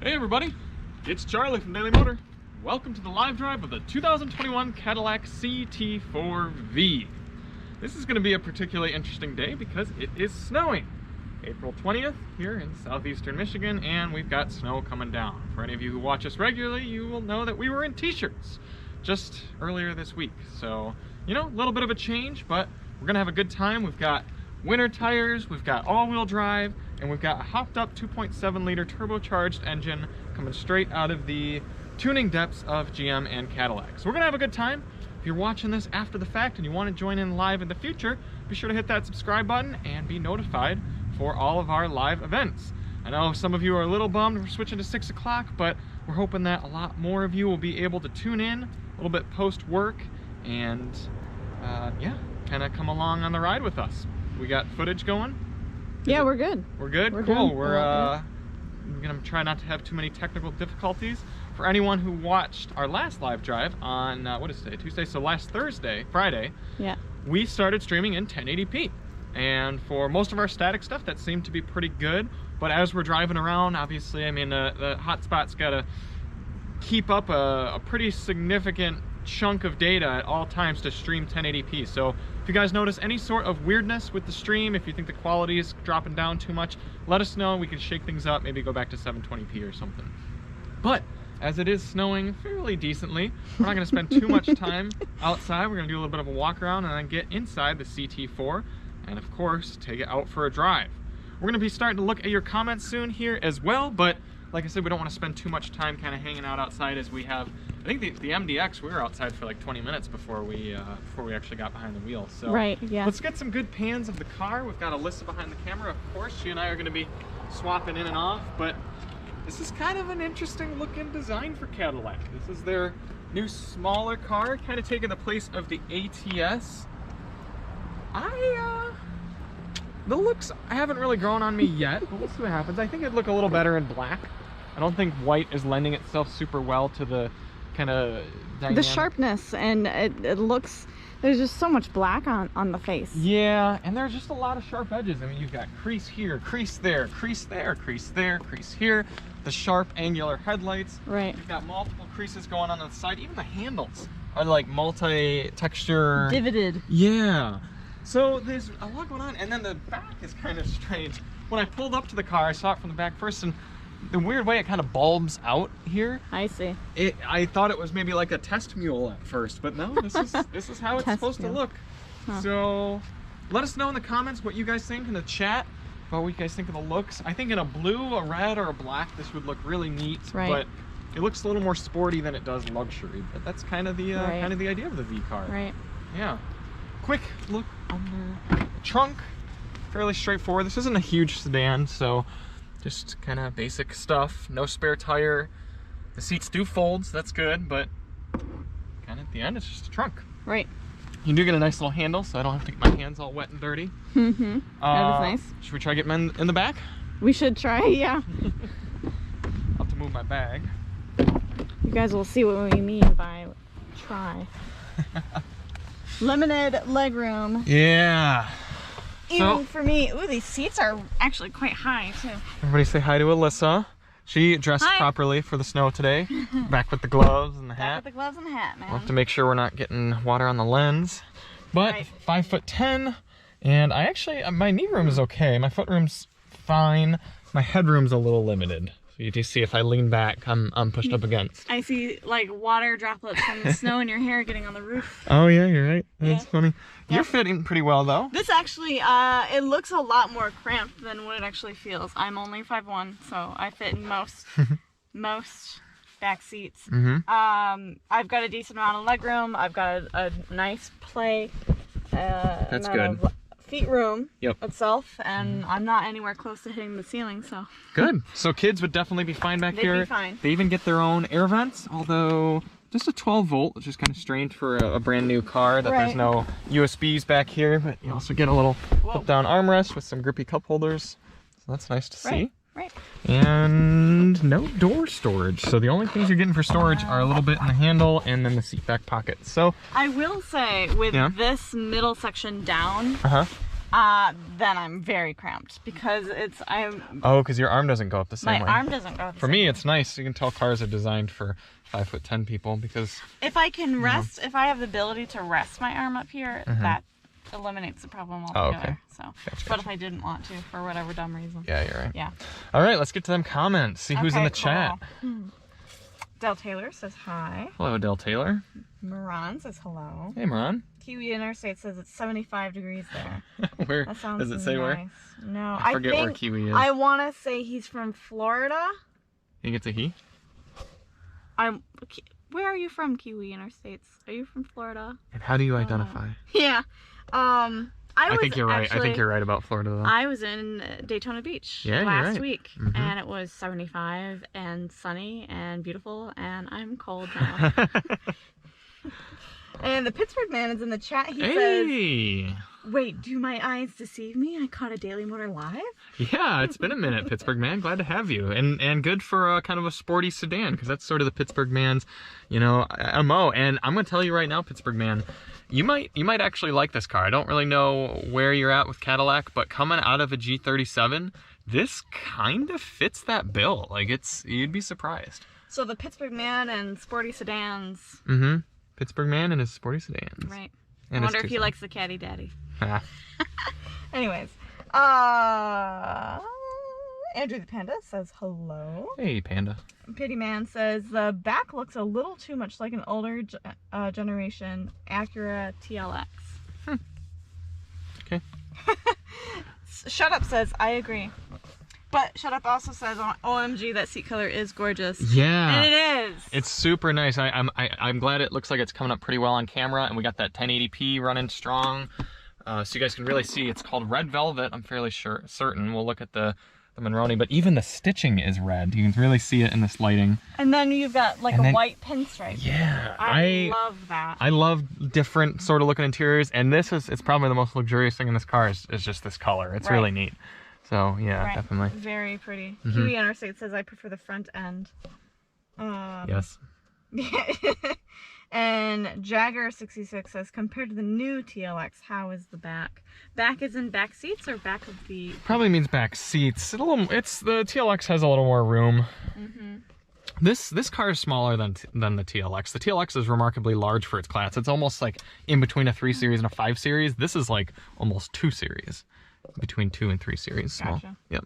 Hey everybody, it's Charlie from Daily Motor. Welcome to the live drive of the 2021 Cadillac CT4-V. This is going to be a particularly interesting day because it is snowing. April 20th here in southeastern Michigan, and we've got snow coming down. For any of you who watch us regularly, you will know that we were in t-shirts just earlier this week. So, you know, a little bit of a change, but we're going to have a good time. We've got winter tires, we've got all-wheel drive, and we've got a hopped up 2.7 liter turbocharged engine coming straight out of the tuning depths of GM and Cadillac. So we're gonna have a good time. If you're watching this after the fact and you want to join in live in the future, be sure to hit that subscribe button and be notified for all of our live events. I know some of you are a little bummed we're switching to 6 o'clock, but we're hoping that a lot more of you will be able to tune in a little bit post-work and yeah, kind of come along on the ride with us. We got footage going? Yeah, we're good. We're good? Cool. Done. We're gonna try not to have too many technical difficulties. For anyone who watched our last live drive on, what is today? Tuesday, so last Friday, yeah, we started streaming in 1080p. And for most of our static stuff, that seemed to be pretty good. But as we're driving around, obviously, I mean, the Hotspot's gotta keep up a pretty significant chunk of data at all times to stream 1080p. So if you guys notice any sort of weirdness with the stream, if you think the quality is dropping down too much, let us know. We can shake things up, maybe go back to 720p or something. But as it is snowing fairly decently, we're not going to spend too much time outside. We're going to do a little bit of a walk around and then get inside the CT4 and of course take it out for a drive. We're going to be starting to look at your comments soon here as well, but like I said, we don't want to spend too much time kind of hanging out outside as we have. I think the MDX, we were outside for like 20 minutes before we actually got behind the wheel. So right, yeah. Let's get some good pans of the car. We've got Alissa behind the camera, of course. She and I are going to be swapping in and off, but this is kind of an interesting looking design for Cadillac. This is their new smaller car, kind of taking the place of the ATS. The looks haven't really grown on me yet, but we'll see what happens. I think it'd look a little better in black. I don't think white is lending itself super well to the kind of dynamic. The sharpness, and it looks, there's just so much black on the face. Yeah, and there's just a lot of sharp edges. I mean, you've got crease here, crease there, crease there, crease there, crease here. The sharp angular headlights. Right. You've got multiple creases going on the side. Even the handles are like multi-texture. Divoted. Yeah. So there's a lot going on, and then the back is kind of strange. When I pulled up to the car, I saw it from the back first, and the weird way it kind of bulbs out here. I see. I thought it was maybe like a test mule at first, but no, this is how it's supposed to look. Huh. So let us know in the comments what you guys think in the chat about what you guys think of the looks. I think in a blue, a red, or a black, this would look really neat. Right. But it looks a little more sporty than it does luxury. But that's kind of the idea of the V car. Right. Yeah. Quick look under the trunk. Fairly straightforward. This isn't a huge sedan, so just kind of basic stuff. No spare tire. The seats do fold, so that's good, but kind of at the end, it's just a trunk. Right. You do get a nice little handle, so I don't have to get my hands all wet and dirty. Mm-hmm. That is nice. Should we try getting in the back? We should try, yeah. I'll have to move my bag. You guys will see what we mean by try. Limited legroom. Yeah. Even for me. Ooh, these seats are actually quite high too. Everybody say hi to Alissa. She dressed properly for the snow today. Back with the gloves and the hat. Back with the gloves and the hat, man. We'll have to make sure we're not getting water on the lens. But 5'10", and I actually, my knee room is okay. My foot room's fine. My headroom's a little limited. So you do see if I lean back, I'm pushed up against. I see like water droplets from the snow in your hair getting on the roof. Oh yeah, you're right. That's funny. You're fitting pretty well though. This actually, it looks a lot more cramped than what it actually feels. I'm only 5'1", so I fit in most back seats. Mm-hmm. I've got a decent amount of legroom. I've got a nice play. That's good. Feet room itself, and I'm not anywhere close to hitting the ceiling, so good. So kids would definitely be fine back here. They'd be fine. They even get their own air vents, although just a 12 volt, which is kind of strange for a brand new car that there's no USBs back here, but you also get a little flip down armrest with some grippy cup holders, so that's nice to see. Right. And no door storage, so the only things you're getting for storage are a little bit in the handle and then the seat back pocket. So I will say with this middle section down, then I'm very cramped because Oh, because your arm doesn't go up the same way. My arm doesn't go up the For same me, way. it's nice. You can tell cars are designed for 5'10" people because... If I can rest, if I have the ability to rest my arm up here, that eliminates the problem altogether. Oh, okay. So, Gotcha. but if I didn't want to, for whatever dumb reason. Yeah, you're right. Yeah. All right, let's get to them comments. See who's in the cool. chat. Del Taylor says hi. Hello, Del Taylor. Moran says hello. Hey, Moran. Kiwi Interstate says it's 75 degrees there. Where That sounds does it say nice. where? No, I forget where Kiwi is. I want to say he's from Florida. You think it's a he? Where are you from, Kiwi Interstates? Are you from Florida? And how do you identify? Yeah. I think you're right. I think you're right about Florida, though. I was in Daytona Beach last week, and it was 75 and sunny and beautiful, and I'm cold now. And the Pittsburgh Man is in the chat. He says, wait, do my eyes deceive me? I caught a Daily Motor live? Yeah, it's been a minute, Pittsburgh Man. Glad to have you. And good for kind of a sporty sedan, because that's sort of the Pittsburgh Man's, MO. And I'm going to tell you right now, Pittsburgh Man, you might actually like this car. I don't really know where you're at with Cadillac, but coming out of a G37, this kind of fits that bill. Like, you'd be surprised. So the Pittsburgh Man and sporty sedans. Mm-hmm. Pittsburgh Man and his sporty sedans. Right. And I wonder if he likes the Caddy Daddy. Ah. Anyways, Andrew the Panda says hello. Hey, Panda. Pity Man says the back looks a little too much like an older generation Acura TLX. Okay. Shut Up says I agree. But Shut Up also says, OMG, that seat color is gorgeous. Yeah. And it is. It's super nice. I'm glad it looks like it's coming up pretty well on camera, and we got that 1080p running strong. So you guys can really see it's called Red Velvet. I'm fairly certain. We'll look at the Monroney, but even the stitching is red. You can really see it in this lighting. And then you've got like a white pinstripe. Yeah. I love that. I love different sort of looking interiors, and it's probably the most luxurious thing in this car is just this color. It's really neat. So yeah, definitely. Very pretty. Kiwi Interstate says I prefer the front end. Yes. And Jagger66 says compared to the new TLX, how is the back? Back is in back seats or back of the? Probably means back seats. The TLX has a little more room. This car is smaller than the TLX. The TLX is remarkably large for its class. It's almost like in between a 3 Series and a 5 Series. This is like almost 2 Series. Between 2 and 3 Series. Gotcha. Small. Yep.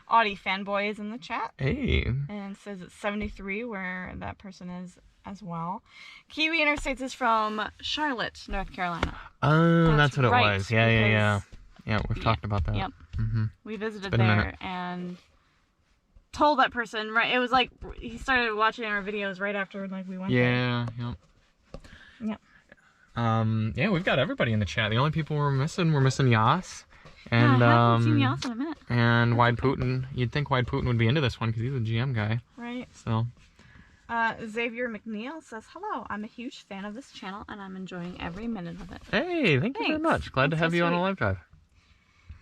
Audi Fanboy is in the chat. Hey. And says it's 73 where that person is as well. Kiwi Interstates is from Charlotte, North Carolina. Oh, that's what it was. Yeah. Yeah, we've talked about that. Yep. We visited there and told that person, it was like he started watching our videos right after we went there. Yep. Yeah, we've got everybody in the chat. The only people we're missing Yas. And I haven't seen Yas in a minute. And Wide Putin. You'd think Wide Putin would be into this one because he's a GM guy. Right. So. Xavier McNeil says, hello, I'm a huge fan of this channel and I'm enjoing every minute of it. Hey, thank you very much. Glad to have you on a live drive.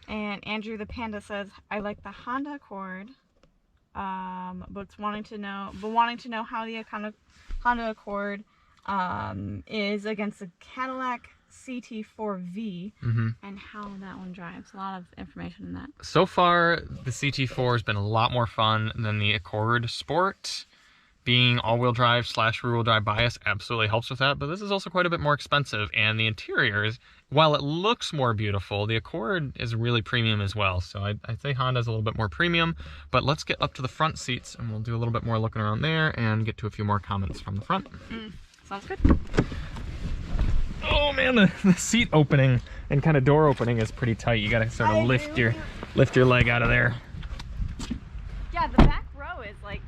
And Andrew the Panda says, I like the Honda Accord, but wanting to know how the Honda Accord is against the Cadillac CT4-V and how that one drives. A lot of information in that. So far, the CT4 has been a lot more fun than the Accord Sport. Being all-wheel drive / rear-wheel drive bias absolutely helps with that, but this is also quite a bit more expensive, and the interiors, while it looks more beautiful, the Accord is really premium as well. So I'd say Honda's a little bit more premium, but let's get up to the front seats, and we'll do a little bit more looking around there and get to a few more comments from the front. Sounds good. Oh man, the seat opening and kind of door opening is pretty tight. You gotta sort of lift your leg out of there. Yeah, the back row is like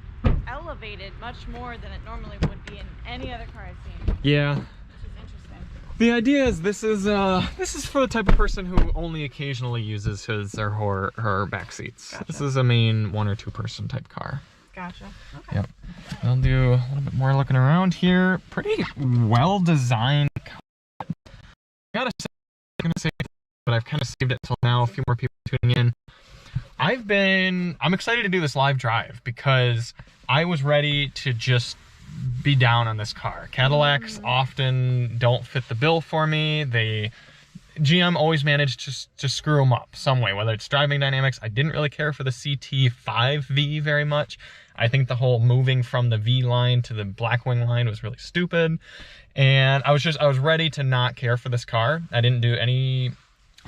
elevated much more than it normally would be in any other car I've seen. Yeah. Which is interesting. The idea is this is for the type of person who only occasionally uses his or her back seats. Gotcha. This is a main 1 or 2 person type car. Gotcha. Okay. Yep. I'll do a little bit more looking around here. Pretty well designed. I'm gonna say, but I've kind of saved it till now. A few more people tuning in. I'm excited to do this live drive because I was ready to just be down on this car. Cadillacs often don't fit the bill for me. GM always managed to screw them up some way, whether it's driving dynamics. I didn't really care for the CT4-V very much. I think the whole moving from the V line to the Blackwing line was really stupid. And I was ready to not care for this car. I didn't do any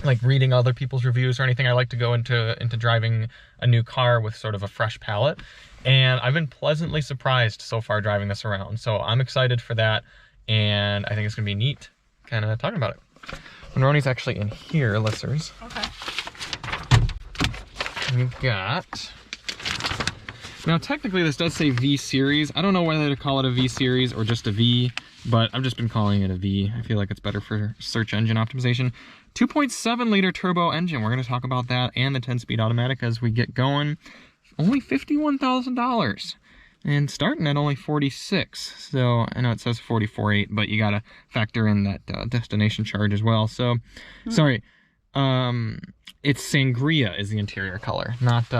like reading other people's reviews or anything. I like to go into driving a new car with sort of a fresh palette. And I've been pleasantly surprised so far driving this around. So I'm excited for that. And I think it's gonna be neat kind of talking about it. Monroney's actually in here, listeners. Okay. We've got... Now, technically, this does say V series. I don't know whether to call it a V series or just a V, but I've just been calling it a V. I feel like it's better for search engine optimization. 2.7 liter turbo engine. We're going to talk about that and the 10-speed automatic as we get going. Only $51,000 and starting at only 46. So I know it says 44.8, but you got to factor in that destination charge as well. So, sorry. It's sangria is the interior color, not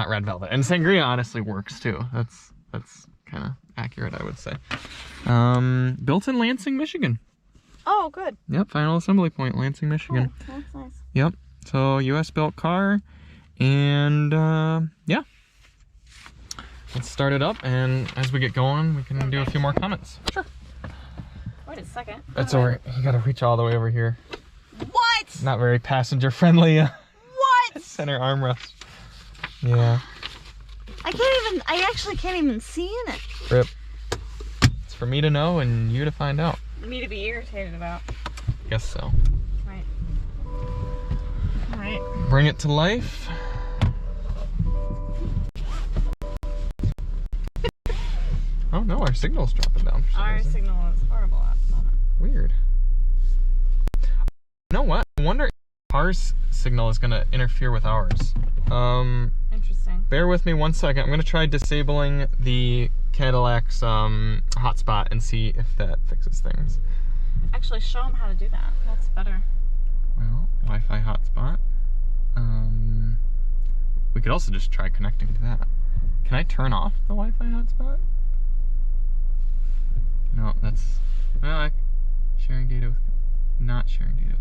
red velvet. And sangria honestly works too. That's kind of accurate, I would say. Built in Lansing, Michigan. Oh, good. Yep, final assembly point, Lansing, Michigan. Oh, that's nice. Yep. So US built car, and yeah. Let's start it up, and as we get going, we can do a few more comments. Sure. Wait a second. That's alright. You gotta reach all the way over here. What? Not very passenger friendly. What? Center armrest. Yeah. I actually can't even see in it. Rip. It's for me to know and you to find out. Me to be irritated about. Guess so. Right. Alright. Bring it to life. Oh no, our signal's dropping down. Our signal is horrible at the moment. Weird. You know what? I wonder if car's signal is going to interfere with ours. Interesting. Bear with me 1 second. I'm going to try disabling the Cadillac's hotspot and see if that fixes things. Actually, show them how to do that. That's better. Well, Wi-Fi hotspot. We could also just try connecting to that. Can I turn off the Wi-Fi hotspot? No, that's... Well, sharing data with... Not sharing data with...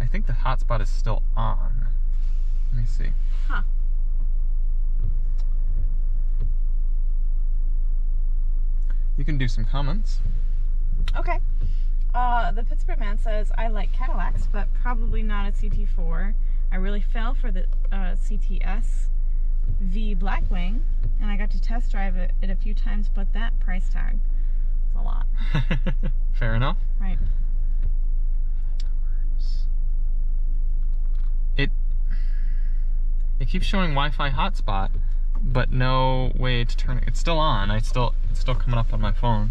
I think the hotspot is still on. Let me see. Huh. You can do some comments. Okay. The Pittsburgh Man says, I like Cadillacs, but probably not a CT4. I really fell for the CTS-V Blackwing, and I got to test drive it a few times, but that price tag is a lot. Fair enough. Right. It keeps showing Wi-Fi hotspot, but no way to turn it. It's still on. It's still coming up on my phone.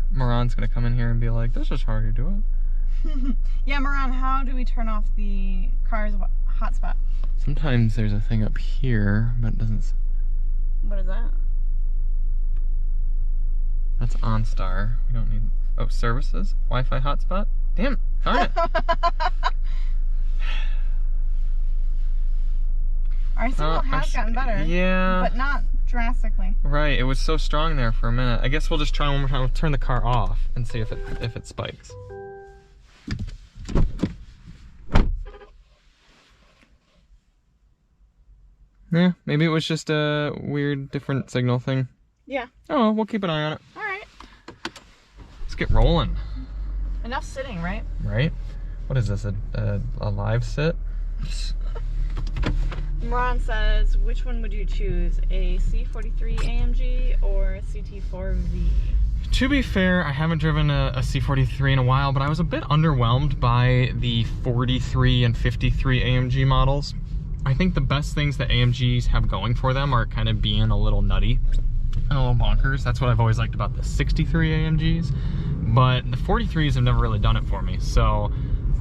Moran's gonna come in here and be like, "This is hard to do it." Yeah, Moran, how do we turn off the car's hotspot? Sometimes there's a thing up here, but it doesn't. What is that? That's OnStar. We don't need. Oh, services, Wi-Fi hotspot. Damn, darn it. Our signal has gotten better. Yeah. But not drastically. Right, it was so strong there for a minute. I guess we'll just try one more time. We'll turn the car off and see if it spikes. Yeah, maybe it was just a weird, different signal thing. Yeah. Oh, well, we'll keep an eye on it. All right. Let's get rolling. Enough sitting, right? Right? What is this, a live sit? Moran says, which one would you choose? A C43 AMG or a CT4-V? To be fair, I haven't driven a C43 in a while, but I was a bit underwhelmed by the 43 and 53 AMG models. I think the best things that AMGs have going for them are kind of being a little nutty and a little bonkers. That's what I've always liked about the 63 AMGs, but the 43s have never really done it for me. So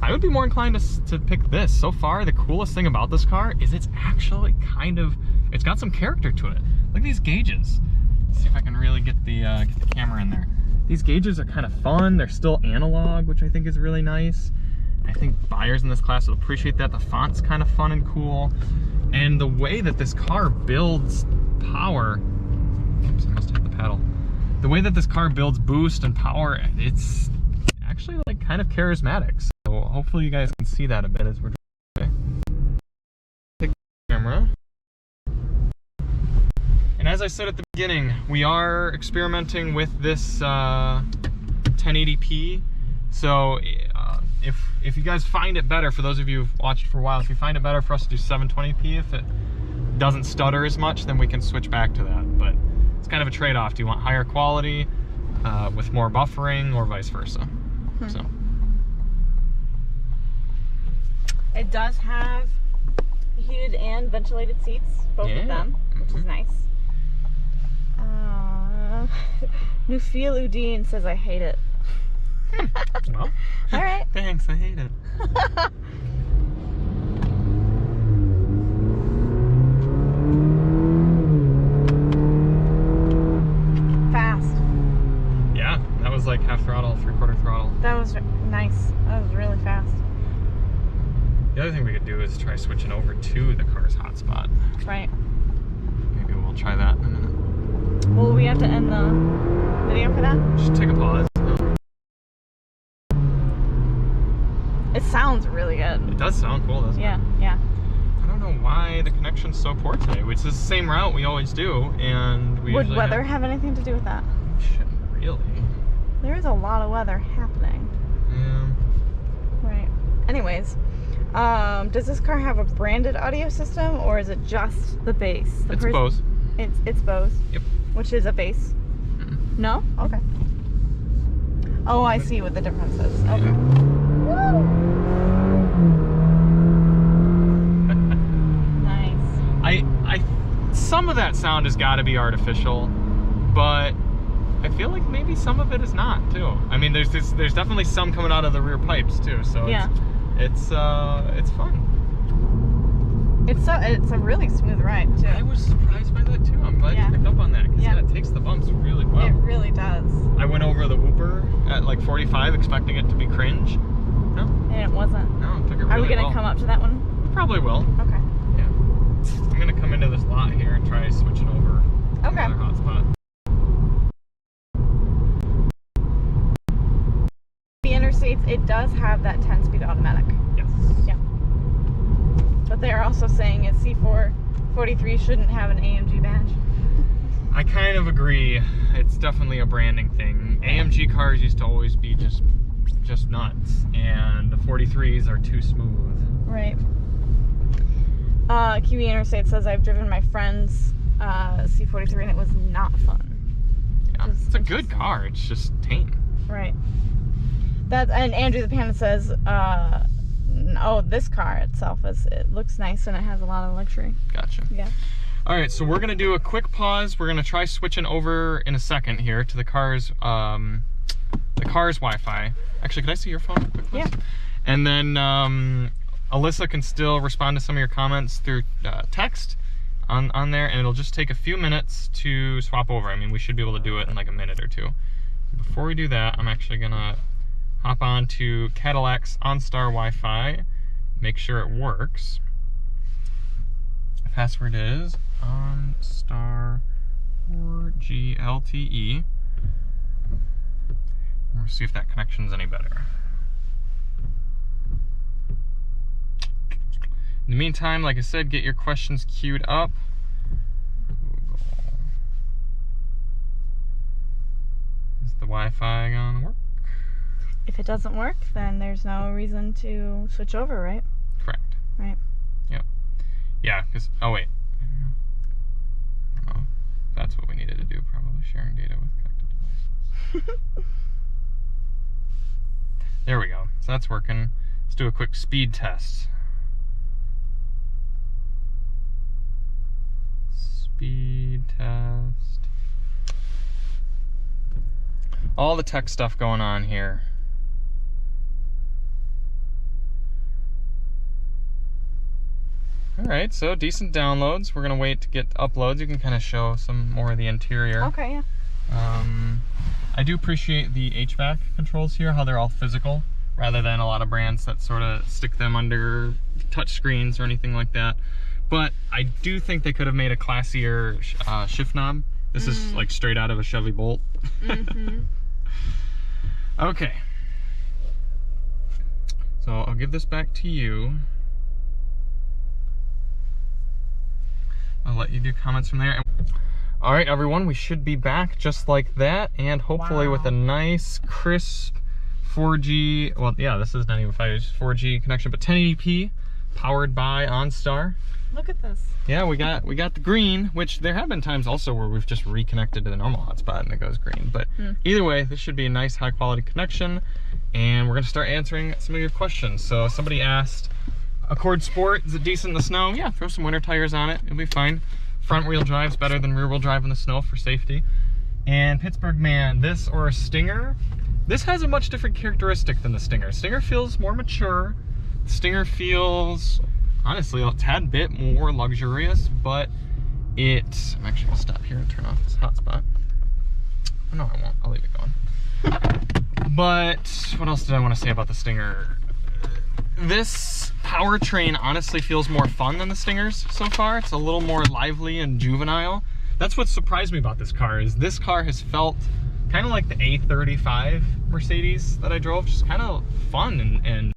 I would be more inclined to pick this. So far, the coolest thing about this car is it's actually it's got some character to it. Look at these gauges. Let's see if I can really get the camera in there. These gauges are kind of fun. They're still analog, which I think is really nice. I think buyers in this class will appreciate that. The font's kind of fun and cool. And the way that this car builds power, oops, I must hit the pedal. the way that this car builds boost and power, it's actually like kind of charismatic. So hopefully you guys can see that a bit as we're driving. Take the camera. And as I said at the beginning, we are experimenting with this 1080p. So if you guys find it better, for those of you who've watched for a while, if you find it better for us to do 720p, if it doesn't stutter as much, then we can switch back to that. But it's kind of a trade-off. Do you want higher quality with more buffering, or vice versa? So it does have heated and ventilated seats, both of them, which is nice. Nufil Udine says I hate it. Well, all right. Thanks, I hate it. Fast. Yeah, that was like half throttle, 3/4 throttle. That was nice. That was really fast. The other thing we could do is try switching over to the car's hotspot. Right. Maybe we'll try that in a minute. Will we have to end the video for that? Just take a pause. It sounds really good. It does sound cool, doesn't it? Yeah. I don't know why the connection's so poor today, which is the same route we always do, and we Would weather have anything to do with that? Shouldn't really. There is a lot of weather happening. Yeah. Right. Anyways, does this car have a branded audio system, or is it just the bass? It's Bose. It's Bose. Yep. Which is a bass. No? Okay. Oh, I see what the difference is. Okay. Yeah. Nice. Some of that sound has got to be artificial, but I feel like maybe some of it is not too. I mean, there's definitely some coming out of the rear pipes too. So yeah, it's fun. It's a really smooth ride too. I was surprised by that too. I'm glad you picked up on that, because it takes the bumps really well. It really does. I went over the whooper at like 45, expecting it to be cringe. No. And it wasn't. No, it took it really well. Are we gonna come up to that one? We probably will. Okay. Yeah. I'm gonna come into this lot here and try switching over to another hotspot. The interstates, it does have that 10-speed automatic. Yes. Yeah. But they're also saying a C4-43 shouldn't have an AMG badge. I kind of agree. It's definitely a branding thing. AMG cars used to always be just nuts, and the 43s are too smooth. Right. Kiwi Interstate says I've driven my friend's C43 and it was not fun. Yeah, it's a good car. It's just tame. Right. And Andrew the Panda says, oh, this car itself it looks nice and it has a lot of luxury. Gotcha. Yeah. All right, so we're gonna do a quick pause. We're gonna try switching over in a second here to the car's Wi-Fi. Actually, could I see your phone real quick, please? Yeah. And then Alyssa can still respond to some of your comments through text on there, and it'll just take a few minutes to swap over. I mean, we should be able to do it in like a minute or two. Before we do that, I'm actually gonna hop on to Cadillac's OnStar Wi-Fi, make sure it works. The password is OnStar 4G LTE. We'll see if that connection's any better. In the meantime, like I said, get your questions queued up. Google. Is the Wi-Fi gonna work? If it doesn't work, then there's no reason to switch over, right? Correct. Right. Yep. Yeah, because, oh wait. Oh, that's what we needed to do, probably sharing data with connected devices. There we go. So that's working. Let's do a quick speed test. Speed test. All the tech stuff going on here. Alright, so decent downloads. We're gonna wait to get uploads. You can kind of show some more of the interior. Okay, yeah. I do appreciate the HVAC controls here, how they're all physical, rather than a lot of brands that sort of stick them under touch screens or anything like that. But I do think they could have made a classier shift knob. This is like straight out of a Chevy Bolt. Mm-hmm. Okay. So I'll give this back to you. I'll let you do comments from there. All right, everyone, we should be back just like that, and hopefully with a nice, crisp 4G, well, yeah, this is not even 5G, it's 4G connection, but 1080p, powered by OnStar. Look at this. Yeah, we got the green, which there have been times also where we've just reconnected to the normal hotspot and it goes green. But either way, this should be a nice, high-quality connection, and we're gonna start answering some of your questions. So somebody asked, Accord Sport, is it decent in the snow? Yeah, throw some winter tires on it, it'll be fine. Front wheel drive's better than rear wheel drive in the snow for safety. And Thepittsburgh Man, this or a Stinger? This has a much different characteristic than the Stinger. Stinger feels more mature. Stinger feels, honestly, a tad bit more luxurious, but I'm actually gonna stop here and turn off this hotspot. Oh, no, I won't, I'll leave it going. But what else did I want to say about the Stinger? This powertrain honestly feels more fun than the Stingers so far. It's a little more lively and juvenile. That's what surprised me about this car, is this car has felt kind of like the A35 Mercedes that I drove, just kind of fun and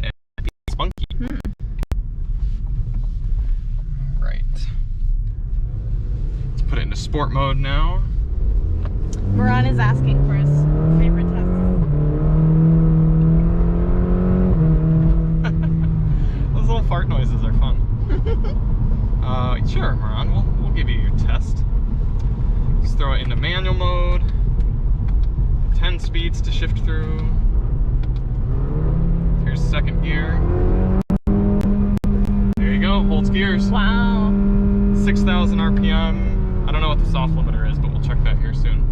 spunky. Right. Let's put it into sport mode now. Moran is asking for his favorite tests. Those little fart noises are fun. Sure, Moran, we'll give you your test. Just throw it into manual mode. 10 speeds to shift through. Here's second gear. There you go, holds gears. Wow. 6,000 RPM. I don't know what the soft limiter is, but we'll check that here soon.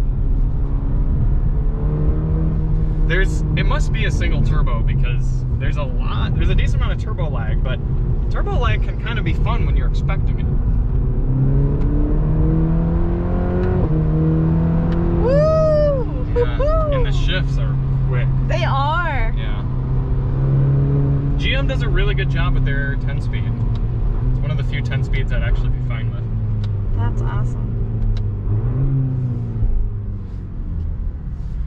It must be a single turbo because there's a decent amount of turbo lag, but turbo lag can kind of be fun when you're expecting it. Woo! Yeah, and the shifts are quick. They are. Yeah. GM does a really good job with their 10-speed. It's one of the few 10 speeds I'd actually be fine with. That's awesome.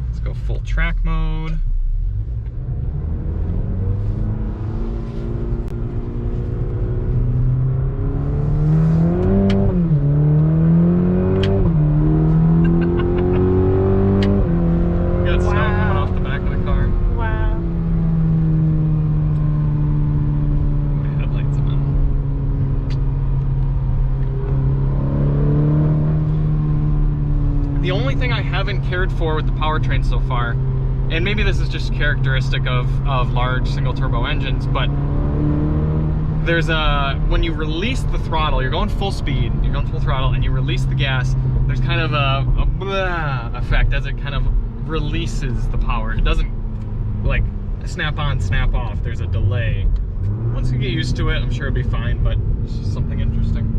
Let's go full track mode. Cared for with the powertrain so far, and maybe this is just characteristic of large single turbo engines, but there's when you release the throttle, you're going full speed, you're going full throttle, and you release the gas, there's kind of a blah effect as it kind of releases the power. It doesn't like snap on, snap off. There's a delay. Once you get used to it, I'm sure it'll be fine, but it's just something interesting.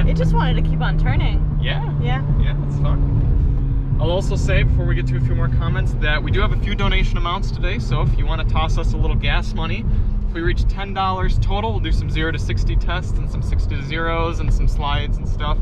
It just wanted to keep on turning. Yeah. Yeah. Yeah, that's fun. I'll also say, before we get to a few more comments, that we do have a few donation amounts today, so if you want to toss us a little gas money, if we reach $10 total, we'll do some 0 to 60 tests and some 60 to 0s and some slides and stuff.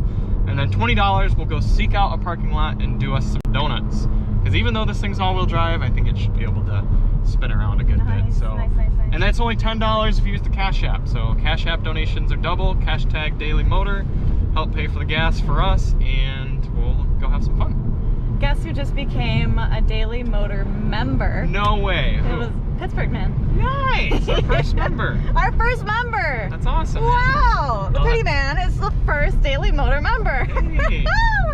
And then $20, we'll go seek out a parking lot and do us some donuts. Because even though this thing's all-wheel drive, I think it should be able to spin around a good bit. So, nice. And that's only $10 if you use the Cash App. So Cash App donations are double, #Daily Motor. Help pay for the gas for us, and we'll go have some fun. Guess who just became a Daily Motor member? No way. It was Thepittsburgh Man. Nice! Our first member. Our first member. That's awesome. Wow! The Pretty Man is the first Daily Motor member. Hey.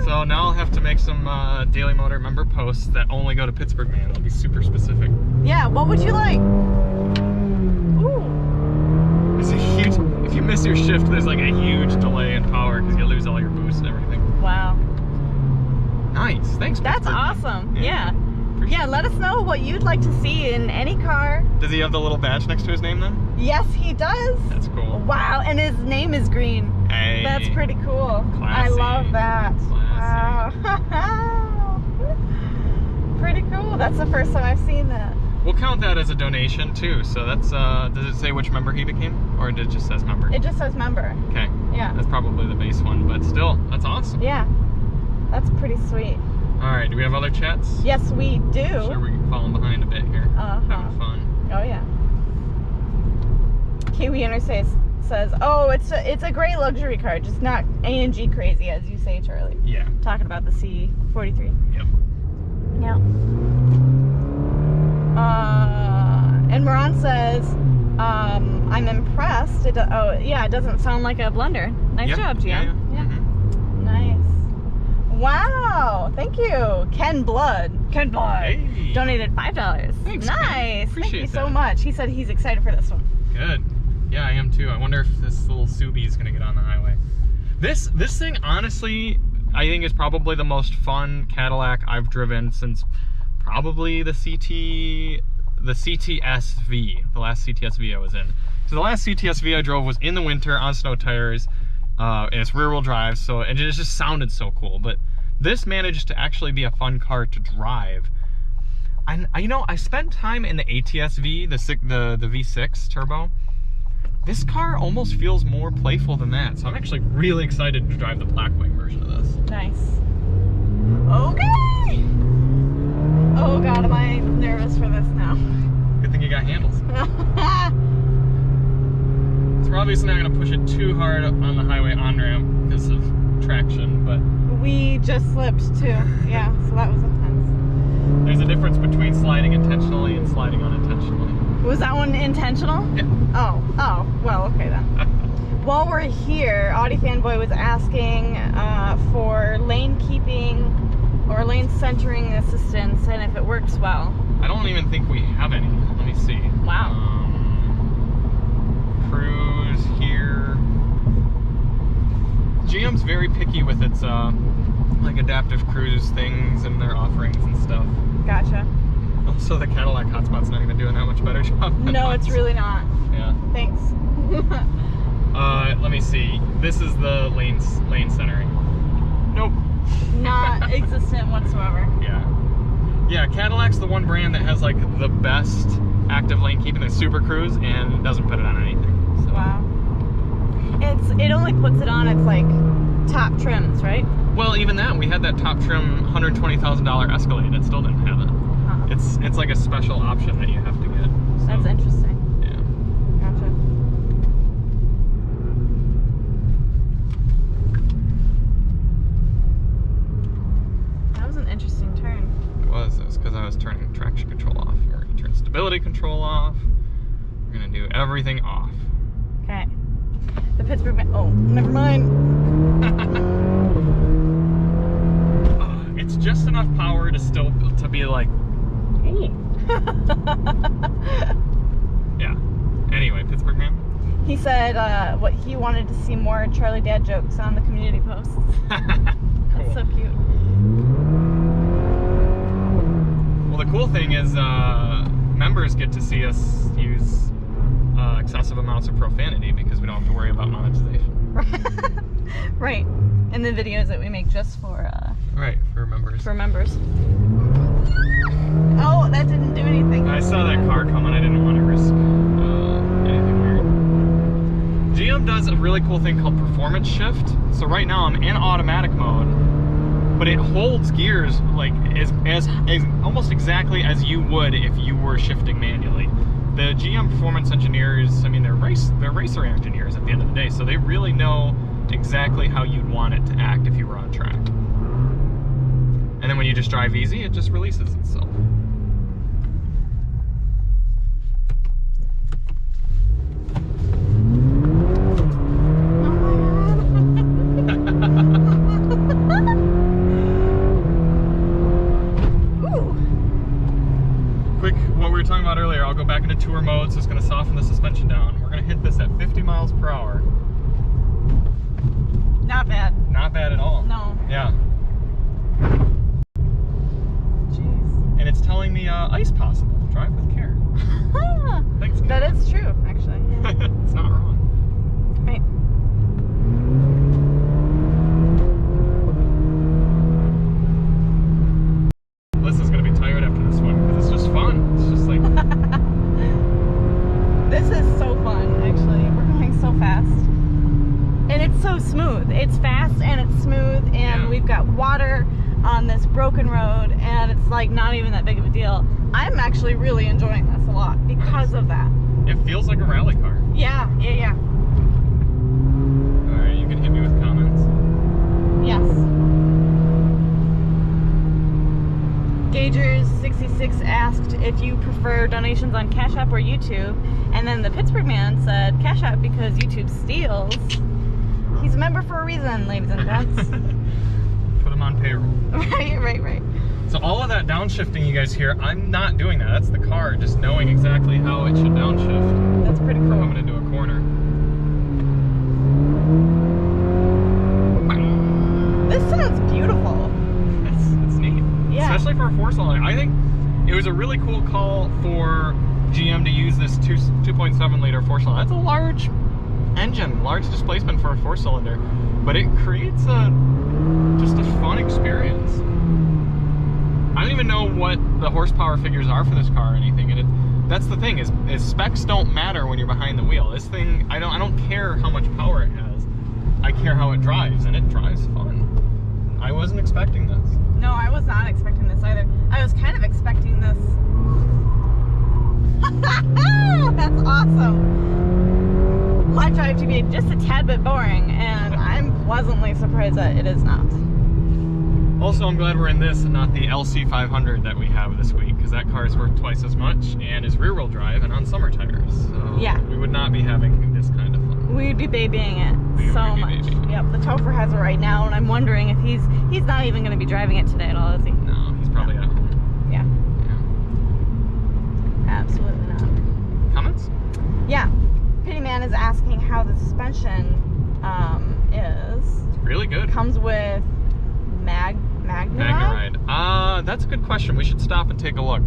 So now I'll have to make some Daily Motor member posts that only go to Thepittsburgh Man. It'll be super specific. Yeah, what would you like? It's a huge, if you miss your shift, there's like a huge delay in power because you lose all your boost and everything. Wow. Nice, thanks. That's awesome. Yeah. Yeah, let us know what you'd like to see in any car. Does he have the little badge next to his name then? Yes, he does. That's cool. Wow, and his name is green. Hey. That's pretty cool. Classy. I love that. Classy. Wow. Pretty cool. That's the first time I've seen that. We'll count that as a donation too. So that's, does it say which member he became? Or it just says member? It just says member. Okay. Yeah. That's probably the base one, but still, that's awesome. Yeah. That's pretty sweet. Alright, do we have other chats? Yes, we do. I'm sure we're falling behind a bit here. Having fun. Oh, yeah. Kiwi Interface says, oh, it's a great luxury car, just not A&G crazy, as you say, Charlie. Yeah. Talking about the C43. Yep. Yeah. And Moran says, I'm impressed. It doesn't sound like a blender. Nice job, GM. Yeah. Mm-hmm. Nice. Wow. Thank you. Ken Blood. Hey. Donated $5. Thanks, nice. Ken. Appreciate Thank you so that. much. He said he's excited for this one. Good. Yeah, I am too. I wonder if this little Subi is gonna get on the highway. This thing, honestly, I think is probably the most fun Cadillac I've driven since probably the CT4-V, the last CTS-V I was in. So the last CTS-V I drove was in the winter on snow tires, and it's rear-wheel drive, so it just sounded so cool. But this managed to actually be a fun car to drive. You know, I spent time in the ATS-V, the V6 turbo. This car almost feels more playful than that, so I'm actually really excited to drive the Blackwing version of this. Nice. Okay. Oh God, am I nervous for this now? Good thing you got handles. So we're obviously not going to push it too hard on the highway on-ramp because of traction, but... We just slipped too, yeah, so that was intense. There's a difference between sliding intentionally and sliding unintentionally. Was that one intentional? Yeah. Oh, well, okay then. While we're here, Audi Fanboy was asking for lane keeping or lane centering assistance and if it works well. I don't even think we have any. Let me see. Wow. Cruise here. GM's very picky with its like adaptive cruise things and their offerings and stuff. Gotcha. Also, the Cadillac Hotspot's not even doing that much better job. No, it's really not. Yeah. Thanks. Let me see. This is the lane centering. Nope. Not existent whatsoever. Yeah. Yeah, Cadillac's the one brand that has like the best active lane keeping, the Super Cruise, and doesn't put it on anything. So. Wow. It only puts it on its like top trims, right? Well, even that, we had that top trim $120,000 Escalade. It still didn't have it. Huh. It's like a special option that you have to get. So, that's interesting. Yeah. Gotcha. That was an interesting turn. It was because I was turning traction control off. We're going to turn stability control off. We're going to do everything off. Okay. The Pittsburgh Man. Oh, never mind. It's just enough power to be like, ooh. Yeah. Anyway, Pittsburgh Man. He said what he wanted to see more Charlie dad jokes on the community posts. That's so cute. Well, the cool thing is members get to see us use excessive amounts of profanity because we don't have to worry about monetization. Right. In the videos that we make just for right, for members. For members. Oh, that didn't do anything. I saw that car coming. I didn't want to risk anything weird. GM does a really cool thing called performance shift. So right now I'm in automatic mode, but it holds gears like as almost exactly as you would if you were shifting manually. The GM performance engineers, I mean, they're racer engineers at the end of the day, so they really know exactly how you'd want it to act if you were on track. And then when you just drive easy, it just releases itself. Quick, what we were talking about earlier, I'll go back into tour mode, so it's going to soften the suspension down. We're going to hit this at 50 miles per hour. Not bad. Not bad at all. No. Yeah. Jeez. And it's telling me ice possible. Drive with care. Thanks. That is true, actually. Yeah. It's not wrong. Right. Alyssa's gonna be tired after this one because it's just fun. It's just like broken road, and it's like not even that big of a deal. I'm actually really enjoying this a lot because of that. It feels like a rally car. Yeah. Alright, you can hit me with comments. Yes. Gagers66 asked if you prefer donations on Cash App or YouTube, and then the Pittsburgh Man said Cash App because YouTube steals. He's a member for a reason, ladies and gents. Put him on payroll. Right. So all of that downshifting you guys hear, I'm not doing that. That's the car just knowing exactly how it should downshift. That's pretty cool. For coming into a corner. This sounds beautiful. It's neat. Yeah. Especially for a four-cylinder. I think it was a really cool call for GM to use this 2.7 liter four-cylinder. That's a large engine, large displacement for a four-cylinder, but it creates just a fun experience. I don't even know what the horsepower figures are for this car or anything, and that's the thing is specs don't matter when you're behind the wheel. This thing, I don't care how much power it has. I care how it drives, and it drives fun. I wasn't expecting this. No, I was not expecting this either. I was kind of expecting this. That's awesome. Live drive to be just a tad bit boring, and I'm pleasantly surprised that it is not. Also, I'm glad we're in this and not the LC500 that we have this week, because that car is worth twice as much and is rear-wheel drive and on summer tires. So yeah, we would not be having this kind of fun. We'd be babying it so much. Yep, the TheTopher has it right now, and I'm wondering if he's not even going to be driving it today at all, is he? No, he's probably at home. Yeah. Absolutely not. Comments? Yeah. Pity Man is asking how the suspension is. It's really good. Comes with Magnaride. That's a good question. We should stop and take a look.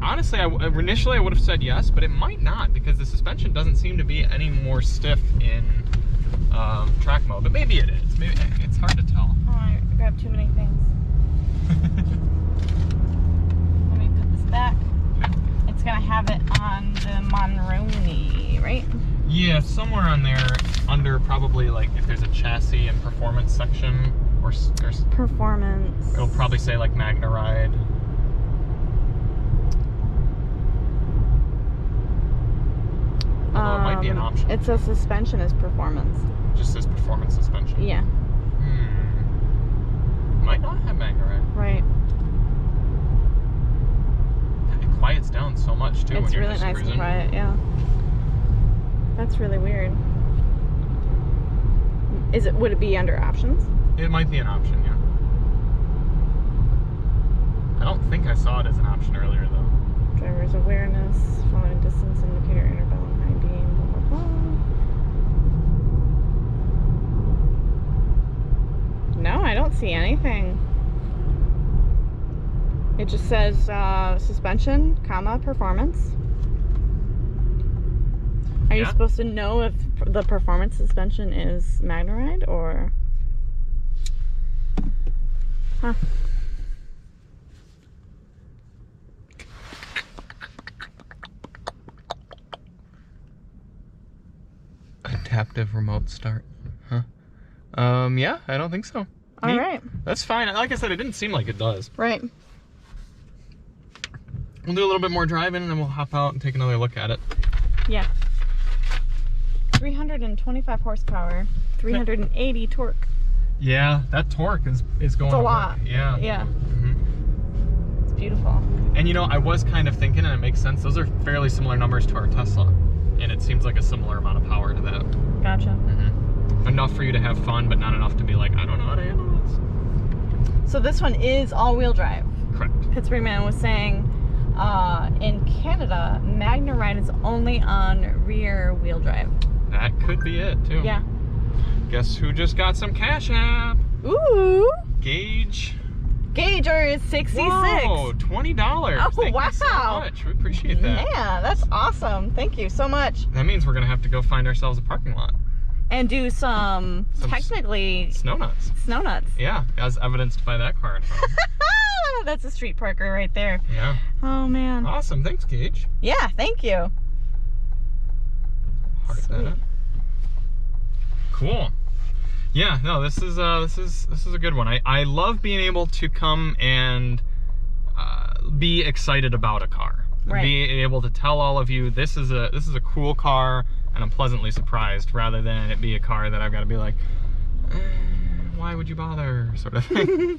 Honestly, initially I would have said yes, but it might not, because the suspension doesn't seem to be any more stiff in track mode. But maybe it is. Maybe it's hard to tell. Oh, I grabbed too many things. Let me put this back. It's gonna have it on the Monroney, right? Yeah, somewhere on there, under probably like if there's a chassis and performance section, or performance. It'll probably say like Magnaride. Although it might be an option. It says suspension is performance. Just says performance suspension. Yeah. Might not have Magnaride. Right. It quiets down so much too. It's when you're really just nice cruising. and quiet, yeah. That's really weird. Would it be under options? It might be an option, yeah. I don't think I saw it as an option earlier though. Driver's awareness, following distance indicator, interbellum high beam, blah blah blah. No, I don't see anything. It just says suspension, performance. Are you supposed to know if the performance suspension is Magnaride or? Huh. Adaptive remote start. Huh? Yeah, I don't think so. All right. That's fine. Like I said, it didn't seem like it does. Right. We'll do a little bit more driving and then we'll hop out and take another look at it. Yeah. 325 horsepower, 380 torque. Yeah, that torque is going. It's a lot. Yeah. Yeah. It's beautiful. And you know, I was kind of thinking, and it makes sense, those are fairly similar numbers to our Tesla. And it seems like a similar amount of power to that. Gotcha. Enough for you to have fun, but not enough to be like, I don't know how to handle this. So this one is all-wheel drive. Correct. Pittsburgh Man was saying in Canada, Magnaride is only on rear-wheel drive. That could be it, too. Yeah. Guess who just got some Cash App? Ooh! Gage. Gager is 66. Whoa, $20. Oh, Thank wow. you so much. We appreciate that. Yeah, that's awesome. Thank you so much. That means we're going to have to go find ourselves a parking lot. And do some technically... Snow nuts. Snow nuts. Yeah, as evidenced by that car in front of me. That's a street parker right there. Yeah. Oh, man. Awesome. Thanks, Gage. Yeah, thank you. Heart that up. Cool. Yeah, no, this is a good one. I love being able to come and be excited about a car. Right. Being able to tell all of you this is a cool car and I'm pleasantly surprised, rather than it be a car that I've got to be like, why would you bother, sort of thing.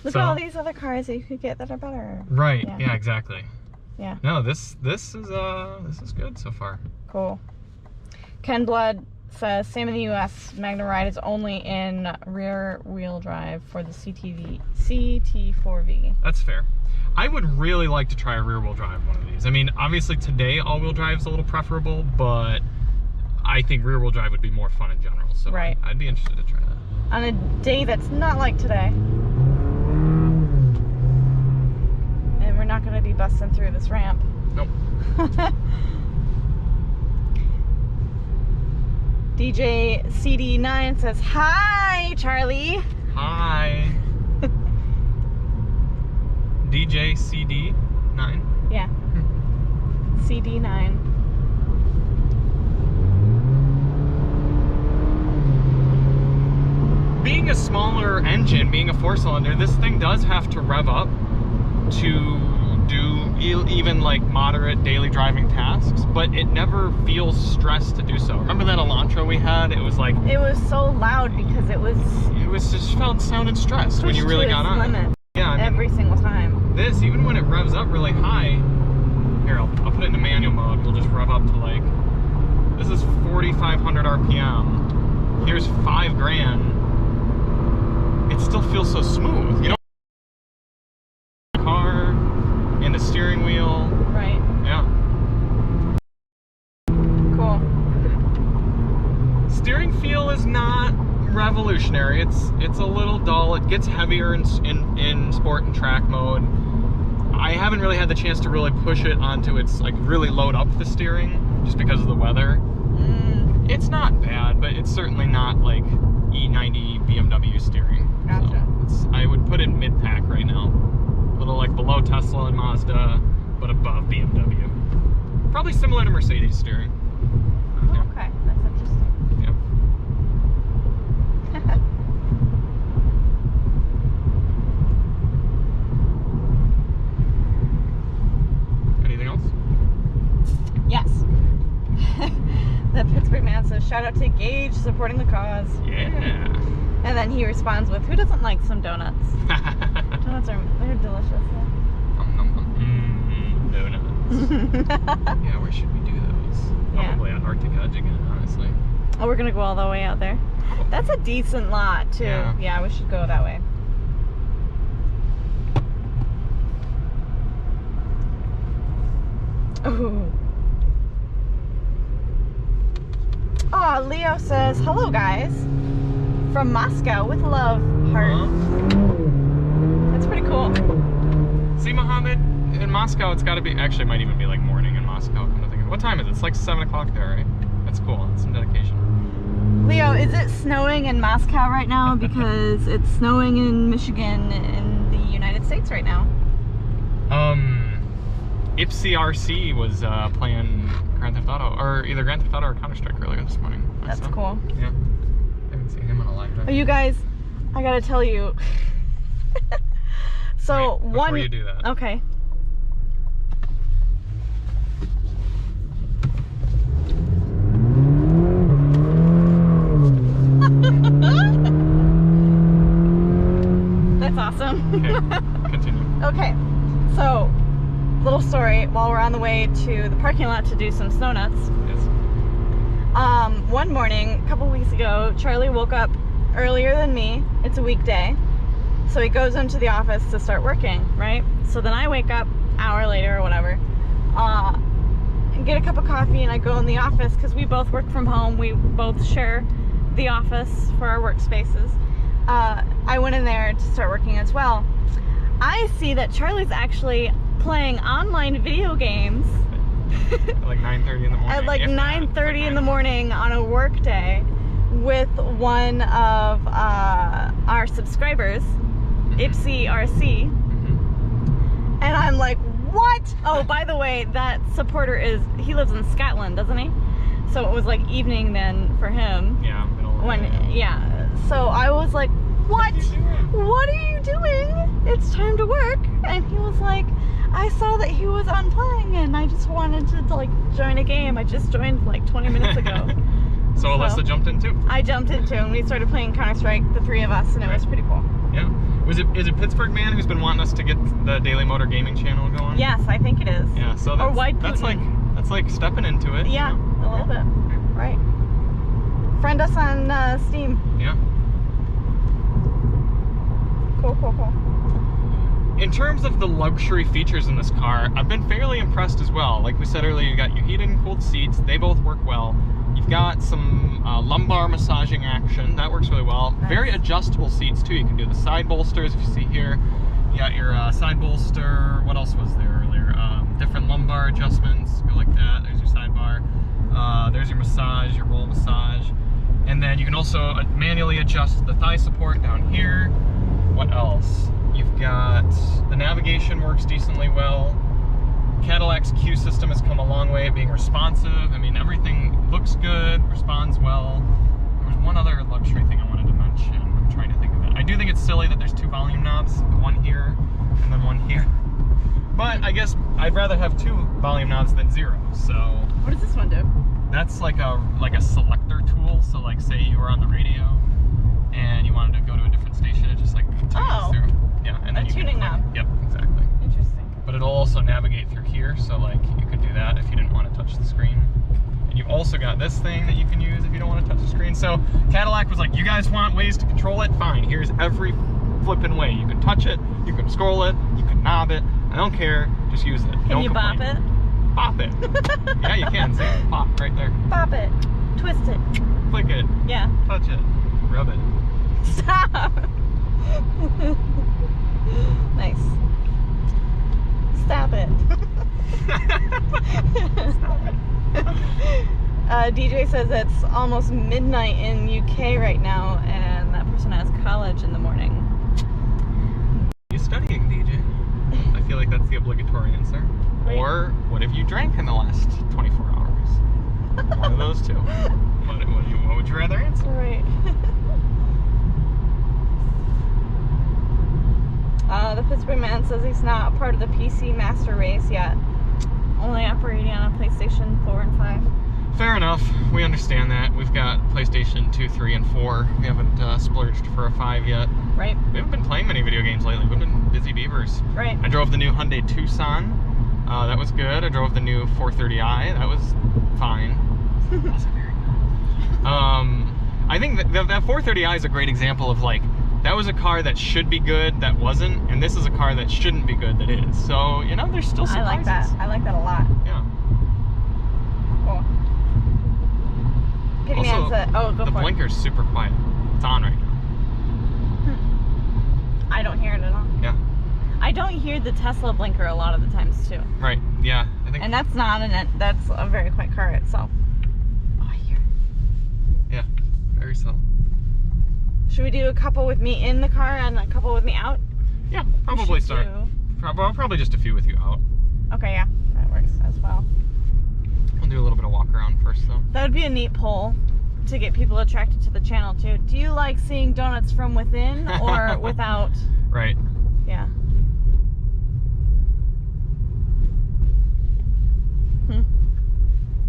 Look at all these other cars that you could get that are better. Right. Yeah, exactly. Yeah. No, this is good so far. Cool. Ken Blood says, same in the US, Magna Ride is only in rear wheel drive for the CT4-V. That's fair. I would really like to try a rear wheel drive one of these. I mean, obviously today all wheel drive is a little preferable, but I think rear wheel drive would be more fun in general. So right. I'd be interested to try that. On a day that's not like today. And we're not going to be busting through this ramp. Nope. DJ CD9 says, hi, Charlie. Hi. DJ CD9? Yeah. CD9. Being a smaller engine, being a 4-cylinder, this thing does have to rev up to do even like moderate daily driving tasks, but it never feels stressed to do so. Remember that Elantra we had? It was like, it was so loud because it was just sounded stressed when you really got on limit. Yeah, I mean, every single time. This, even when it revs up really high, here, I'll put it into manual mode. We'll just rev up to like, this is 4,500 RPM. Here's 5 grand. It still feels so smooth, you know? Car, and the steering wheel. Right. Yeah. Cool. Steering feel is not revolutionary. It's a little dull. It gets heavier in sport and track mode. I haven't really had the chance to really push it onto its, like, really load up the steering just because of the weather. It's not bad, but it's certainly not like E90 BMW steering. Gotcha. So I would put it mid-pack right now. A little like below Tesla and Mazda, but above BMW. Probably similar to Mercedes steering. Oh, yeah. Okay, that's interesting. Yeah. Anything else? Yes. The Pittsburgh Man says, shout out to Gage supporting the cause. Yeah. And then he responds with, who doesn't like some donuts? Donuts they're delicious. Donuts. Yeah, where should we do those? Probably at Arctic Edge again, honestly. Oh, we're gonna go all the way out there. That's a decent lot too. Yeah, we should go that way. Ooh. Oh, Leo says, hello guys. From Moscow with love, heart. That's pretty cool. See, Mohammed, in Moscow it's gotta be, actually it might even be like morning in Moscow, come to think of it. What time is it? It's like 7 o'clock there, right? That's cool, that's some dedication. Leo, is it snowing in Moscow right now? Because it's snowing in Michigan in the United States right now. IPCRC was playing Grand Theft Auto, or either Grand Theft Auto or Counter-Strike earlier this morning. That's cool. Yeah. I haven't seen him on a live drive. Oh, you guys, I gotta tell you. So Wait, before you do that. Okay. That's awesome. Okay, continue. Okay, so little story. While we're on the way to the parking lot to do some snow nuts. Yes. One morning, a couple weeks ago, Charlie woke up earlier than me. It's a weekday. So he goes into the office to start working, right? So then I wake up an hour later or whatever, and get a cup of coffee, and I go in the office because we both work from home. We both share the office for our workspaces. I went in there to start working as well. I see that Charlie's actually playing online video games At like 9:30 in the morning. at like 9:30 in the morning on a work day with one of our subscribers, IPCRC. And I'm like, what? Oh, by the way, that supporter he lives in Scotland, doesn't he? So it was like evening then for him. Yeah, middle of the day. Yeah. So I was like, what? What are you doing? It's time to work. And he was like, I saw that he was on playing and I just wanted to like join a game. I just joined like 20 minutes ago. So Alissa jumped in too? I jumped in too, and we started playing Counter-Strike, the three of us, and it was pretty cool. Yeah. Is it Thepittsburgh Man who's been wanting us to get the Daily Motor Gaming channel going? Yes, I think it is. Yeah, so that's like stepping into it. Yeah, you know? a little bit. Right. Friend us on Steam. Yeah. Cool, cool, cool. In terms of the luxury features in this car, I've been fairly impressed as well. Like we said earlier, you got your heated and cooled seats. They both work well. You've got some lumbar massaging action. That works really well. Nice. Very adjustable seats too. You can do the side bolsters if you see here. You got your side bolster. What else was there earlier? Different lumbar adjustments. Go like that. There's your sidebar. There's your massage, your roll massage. And then you can also manually adjust the thigh support down here. What else? You've got the navigation works decently well. Cadillac's Q system has come a long way at being responsive. I mean, everything looks good, responds well. There was one other luxury thing I wanted to mention. I'm trying to think of it. I do think it's silly that there's two volume knobs, one here and then one here. But I guess I'd rather have two volume knobs than zero, so. What does this one do? That's like a selector tool. So like say you were on the radio and you wanted to go to a different station, it just like tunes through. Yeah, and then a tuning knob. Yep, exactly. Interesting. But it'll also navigate through here, so like you could do that if you didn't want to touch the screen. And you've also got this thing that you can use if you don't want to touch the screen. So Cadillac was like, you guys want ways to control it? Fine, here's every flipping way. You can touch it, you can scroll it, you can knob it. I don't care, just use it. Can you bop it? Bop it. Yeah, you can. See, pop right there. Bop it. Twist it. Click it. Yeah. Touch it. Rub it. Stop. Nice. Stop it. Stop it. DJ says it's almost midnight in UK right now, and that person has college in the morning. You studying, DJ? I feel like that's the obligatory answer. Wait. Or what have you drank in the last 24 hours? One of those two. What would you rather answer? Right. The Thepittsburgh Man says he's not a part of the PC Master Race yet. Only operating on a PlayStation 4 and 5. Fair enough. We understand that. We've got PlayStation 2, 3, and 4. We haven't splurged for a 5 yet. Right. We haven't been playing many video games lately. We've been busy beavers. Right. I drove the new Hyundai Tucson. That was good. I drove the new 430i. That was fine. Wasn't very good. I think that 430i is a great example of like, that was a car that should be good that wasn't, and this is a car that shouldn't be good that is. So, you know, there's still surprises. I like that. I like that a lot. Yeah. Cool. Also, go the for it. blinker's super quiet. It's on right now. I don't hear it at all. Yeah. I don't hear the Tesla blinker a lot of the times too. Right. Yeah. I think. And that's not that's a very quiet car itself. Oh, I hear it. Yeah. Very subtle. Should we do a couple with me in the car and a couple with me out? Yeah. Probably start. Probably just a few with you out. Okay. Yeah. That works as well. We'll do a little bit of walk around first though. That would be a neat poll to get people attracted to the channel too. Do you like seeing donuts from within or without? Right. Yeah.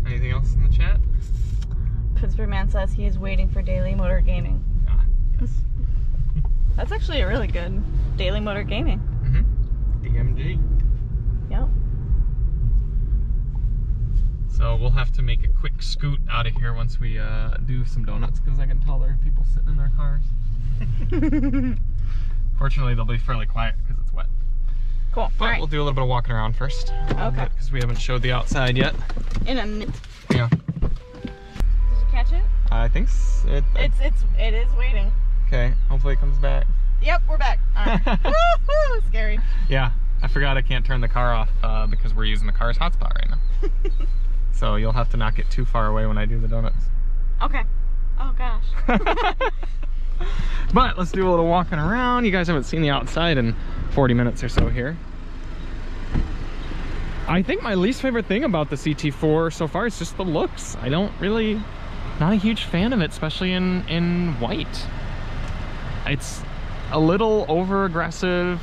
Anything else in the chat? Thepittsburgh Man says he is waiting for Daily Motor Gaming. Ah, yes. That's actually a really good Daily Motor Gaming. DMG. Yep. So we'll have to make a quick scoot out of here once we do some donuts, because I can tell there are people sitting in their cars. Fortunately, they'll be fairly quiet because it's wet. Cool. But right. we'll do a little bit of walking around first. Okay. Because we haven't showed the outside yet. In a minute. Yeah. Did you catch it? I think it is waiting. Okay. Hopefully it comes back. Yep, we're back. All right. Woohoo! Scary. Yeah. I forgot I can't turn the car off because we're using the car's hotspot right now. So you'll have to not get too far away when I do the donuts. Okay. Oh gosh. But let's do a little walking around. You guys haven't seen the outside in 40 minutes or so here. I think my least favorite thing about the CT4 so far is just the looks. I don't really, not a huge fan of it, especially in white. It's a little over aggressive.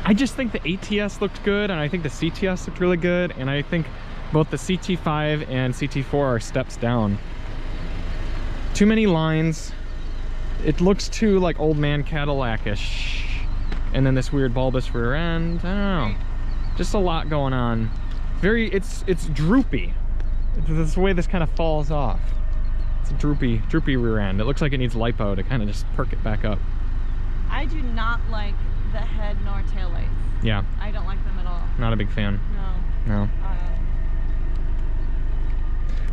I just think the ATS looked good, and I think the CTS looked really good, and I think both the CT5 and CT4 are steps down. Too many lines. It looks too like old man Cadillac-ish. And then this weird bulbous rear end. I don't know. Just a lot going on. It's droopy. This way this kind of falls off. It's a droopy rear end. It looks like it needs lipo to kind of just perk it back up. I do not like the head nor tail lights. Yeah. I don't like them at all. Not a big fan. No.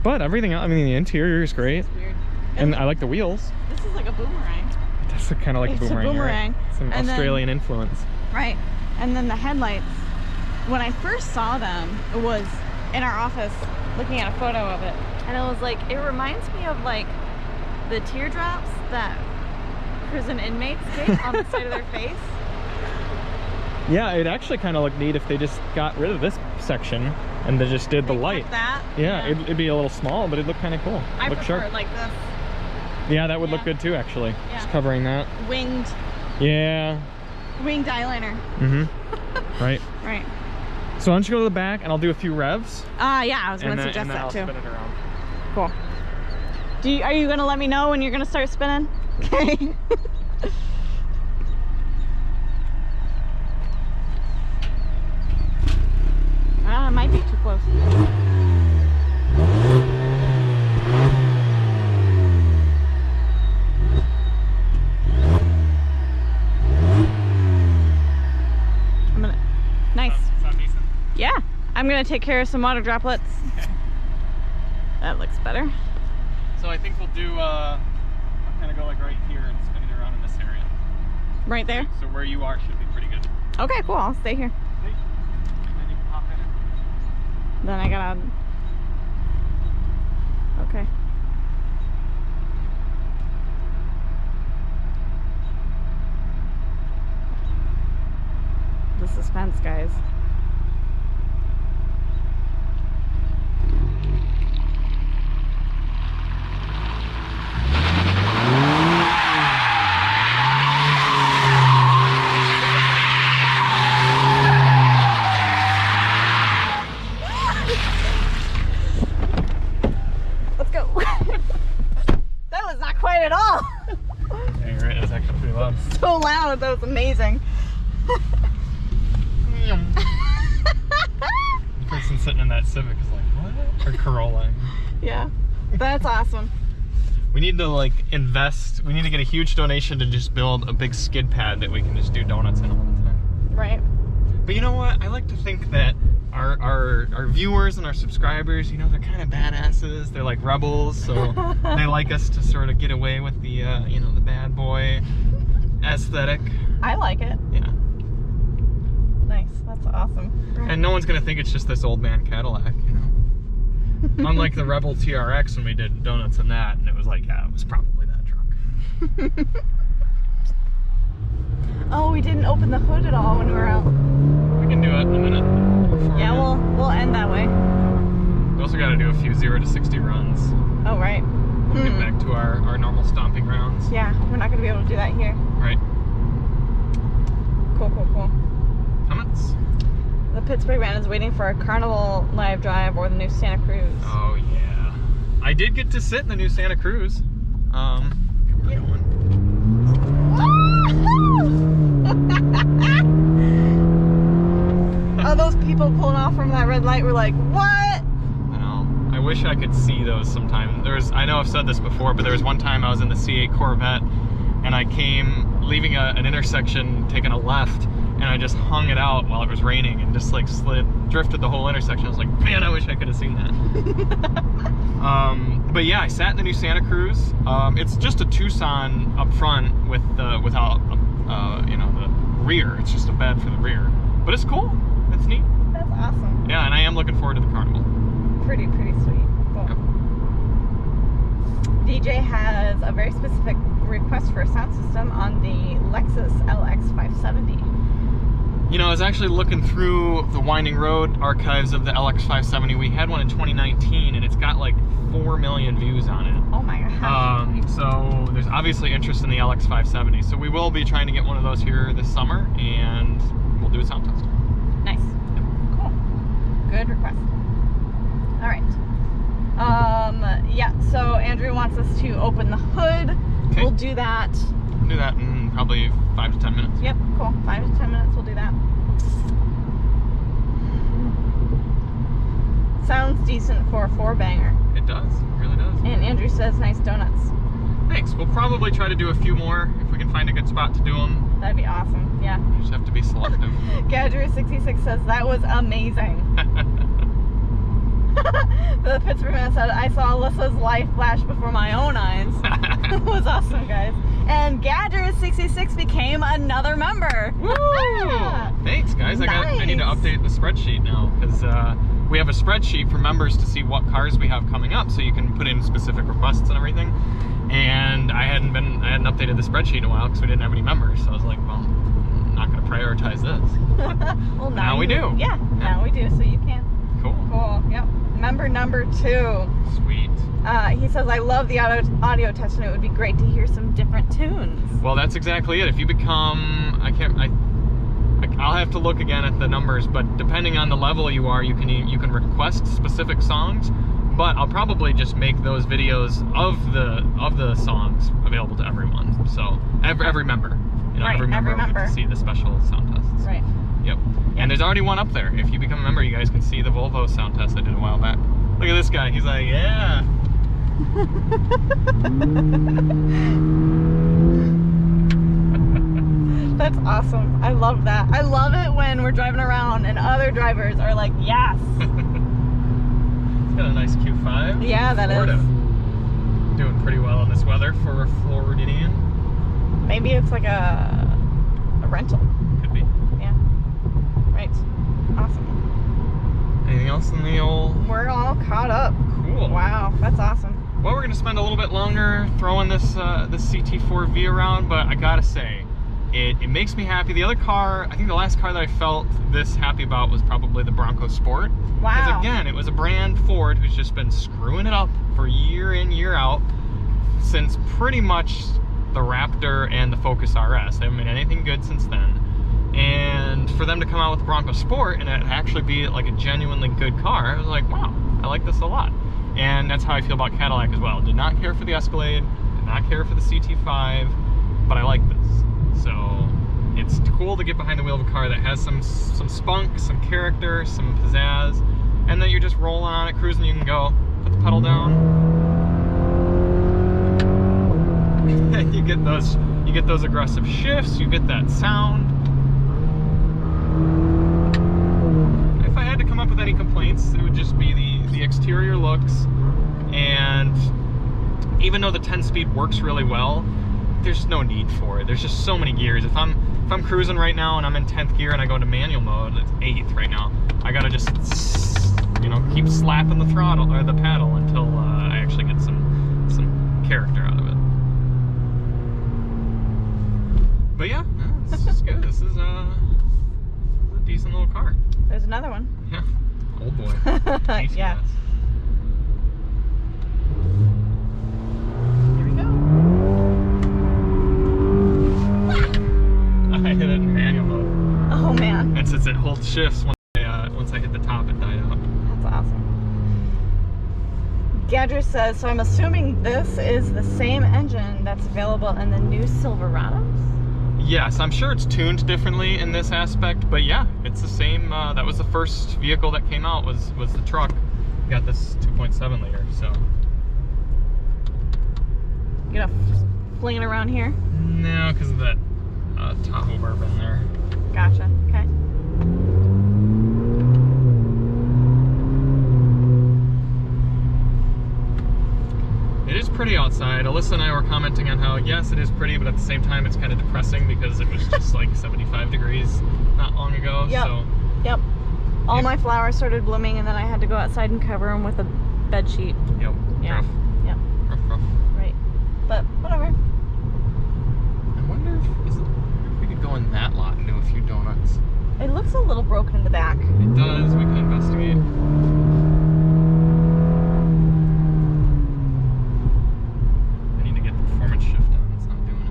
But everything else, I mean, the interior is great. It's weird. And I like the wheels. This is like a boomerang. That's kind of like a boomerang. Right? It's an Australian influence. Right. And then the headlights, when I first saw them, it was in our office looking at a photo of it. And it was like, it reminds me of like the teardrops that prison inmates get on the side of their face. Yeah, it actually kind of looked neat if they just got rid of this section and they just did the light. That? Yeah, it'd be a little small, but it'd look kind of cool. I look prefer sharp. it like this. Yeah, that would look good too, actually. Yeah. Just covering that. Winged. Yeah. Winged eyeliner. Mm-hmm. Right. Right. So why don't you go to the back and I'll do a few revs. Yeah, I was going to suggest that too. I'll spin it around. Cool. Are you going to let me know when you're going to start spinning? Okay. It might be too close. Nice. Sound decent? Yeah. I'm gonna take care of some water droplets. Okay. That looks better. So I think we'll do, I'll kind of go like right here and spin it around in this area. Right there? So where you are should be pretty good. Okay, cool. I'll stay here. Okay. And then you can hop in it. Then I gotta... Okay. The suspense, guys. Let's go. That was not quite at all. Yeah, you're right. That's actually pretty loud. So loud. That was amazing. The person sitting in that Civic is like, what? Or Corolla. Yeah, that's awesome. We need to like invest, we need to get a huge donation to just build a big skid pad that we can just do donuts in all the time. Right. But you know what? I like to think that our viewers and our subscribers, you know, they're kind of badasses. They're like rebels, so they like us to sort of get away with the, you know, the bad boy aesthetic. I like it. Yeah. Nice. That's awesome. And no one's gonna think it's just this old man Cadillac, you know. Unlike the Rebel TRX when we did donuts in that, and it was like, yeah, it was probably that truck. Oh, we didn't open the hood at all when we were out. We can do it in a minute. Yeah, we'll end that way. We also got to do a few 0 to 60 runs. Oh, right. We'll get back to our normal stomping rounds. Yeah, we're not going to be able to do that here. Right. Cool, cool, cool. Comments? The Thepittsburgh Man is waiting for a Carnival live drive or the new Santa Cruz. Oh, yeah. I did get to sit in the new Santa Cruz. We're going. Oh, those people pulling off from that red light were like, what? I know. I wish I could see those sometime. I know I've said this before, but there was one time I was in the C8 Corvette and I came leaving an intersection, taking a left, and I just hung it out while it was raining and just like drifted the whole intersection. I was like, man, I wish I could have seen that. But yeah, I sat in the new Santa Cruz. It's just a Tucson up front without you know, the rear. It's just a bed for the rear, but it's cool. It's neat. That's awesome. Yeah, and I am looking forward to the carnival. Pretty sweet. Cool. Yep. DJ has a very specific request for a sound system on the Lexus LX 570. You know, I was actually looking through the Winding Road archives of the LX570. We had one in 2019, and it's got like 4 million views on it. Oh my gosh. So there's obviously interest in the LX570. So we will be trying to get one of those here this summer, and we'll do a sound test. Nice. Cool. Good request. All right. Yeah, so Andrew wants us to open the hood. Okay. We'll do that. We'll do that in probably 5 to 10 minutes. Yep, cool. 5 to 10 minutes, we'll do that. Sounds decent for a 4-banger. It does. It really does. And Andrew says nice donuts. Thanks. We'll probably try to do a few more if we can find a good spot to do them. That'd be awesome, yeah. You just have to be selective. Gadger66 says that was amazing. The Thepittsburgh Man said, I saw Alyssa's life flash before my own eyes. It was awesome, guys. And Gadger66 became another member. Woo! Thanks, guys. Nice. I need to update the spreadsheet now, because we have a spreadsheet for members to see what cars we have coming up, so you can put in specific requests and everything. And I hadn't updated the spreadsheet in a while because we didn't have any members. So I was like, well, I'm not going to prioritize this. Well, now we do. Yeah, now we do, so you can. Cool. Cool, yep. Member number 2. Sweet. He says, I love the audio test, and it would be great to hear some different tunes. Well, that's exactly it. If you become, I'll have to look again at the numbers, but depending on the level you are, you can request specific songs. But I'll probably just make those videos of the songs available to everyone. So every member, you know, Right, every member every will get member. to see the special sound tests. Right. Yep. And there's already one up there. If you become a member, you guys can see the Volvo sound test I did a while back. Look at this guy. He's like, yeah. That's awesome. I love that. I love it when we're driving around and other drivers are like, yes. It's got a nice Q5. Yeah, that is. Florida. Doing pretty well in this weather for a Floridian. Maybe it's like a rental. Could be. Yeah. Right. Awesome. Anything else in the old... We're all caught up. Cool. Wow, that's awesome. Well, we're going to spend a little bit longer throwing this CT4-V around, but I gotta say, it makes me happy. The other car, I think the last car that I felt this happy about was probably the Bronco Sport. Wow. Because again, it was a brand Ford who's just been screwing it up for year in, year out since pretty much the Raptor and the Focus RS. They haven't made anything good since then. And for them to come out with the Bronco Sport and it actually be like a genuinely good car, I was like, wow, I like this a lot. And that's how I feel about Cadillac as well. Did not care for the Escalade, did not care for the CT5, but I like this. So it's cool to get behind the wheel of a car that has some spunk, some character, some pizzazz, and then you're just rolling on it, cruising, you can go, put the pedal down. And you get those aggressive shifts, you get that sound. If I had to come up with any complaints, it would just be the exterior looks, and even though the 10-speed works really well, there's no need for it. There's just so many gears. If I'm cruising right now and I'm in 10th gear and I go into manual mode, it's 8th right now. I gotta just, you know, keep slapping the throttle or the paddle until I actually get some character out of it. But yeah, this is good. This is a decent little car. There's another one. Yeah, old boy. Yeah. Here we go. I hit it in manual mode. Oh man. And since it holds shifts once I hit the top, it died out. That's awesome. Gadger says, so I'm assuming this is the same engine that's available in the new Silverados? Yes, I'm sure it's tuned differently in this aspect, but yeah, it's the same. That was the first vehicle that came out was the truck. We got this 2.7 liter, so. You gonna fling it around here? No, because of that Tahoe bourbon there. Gotcha, okay. It is pretty outside. Alyssa and I were commenting on how, yes, it is pretty, but at the same time, it's kind of depressing because it was just like 75 degrees not long ago. Yep. So. Yep. All my flowers started blooming, and then I had to go outside and cover them with a bed sheet. Yep. Yeah. Rough. Yep. Rough. Right. But whatever. I wonder if we could go in that lot and do a few donuts. It looks a little broken in the back. It does. We can investigate. I need to get the performance shift on. It's not doing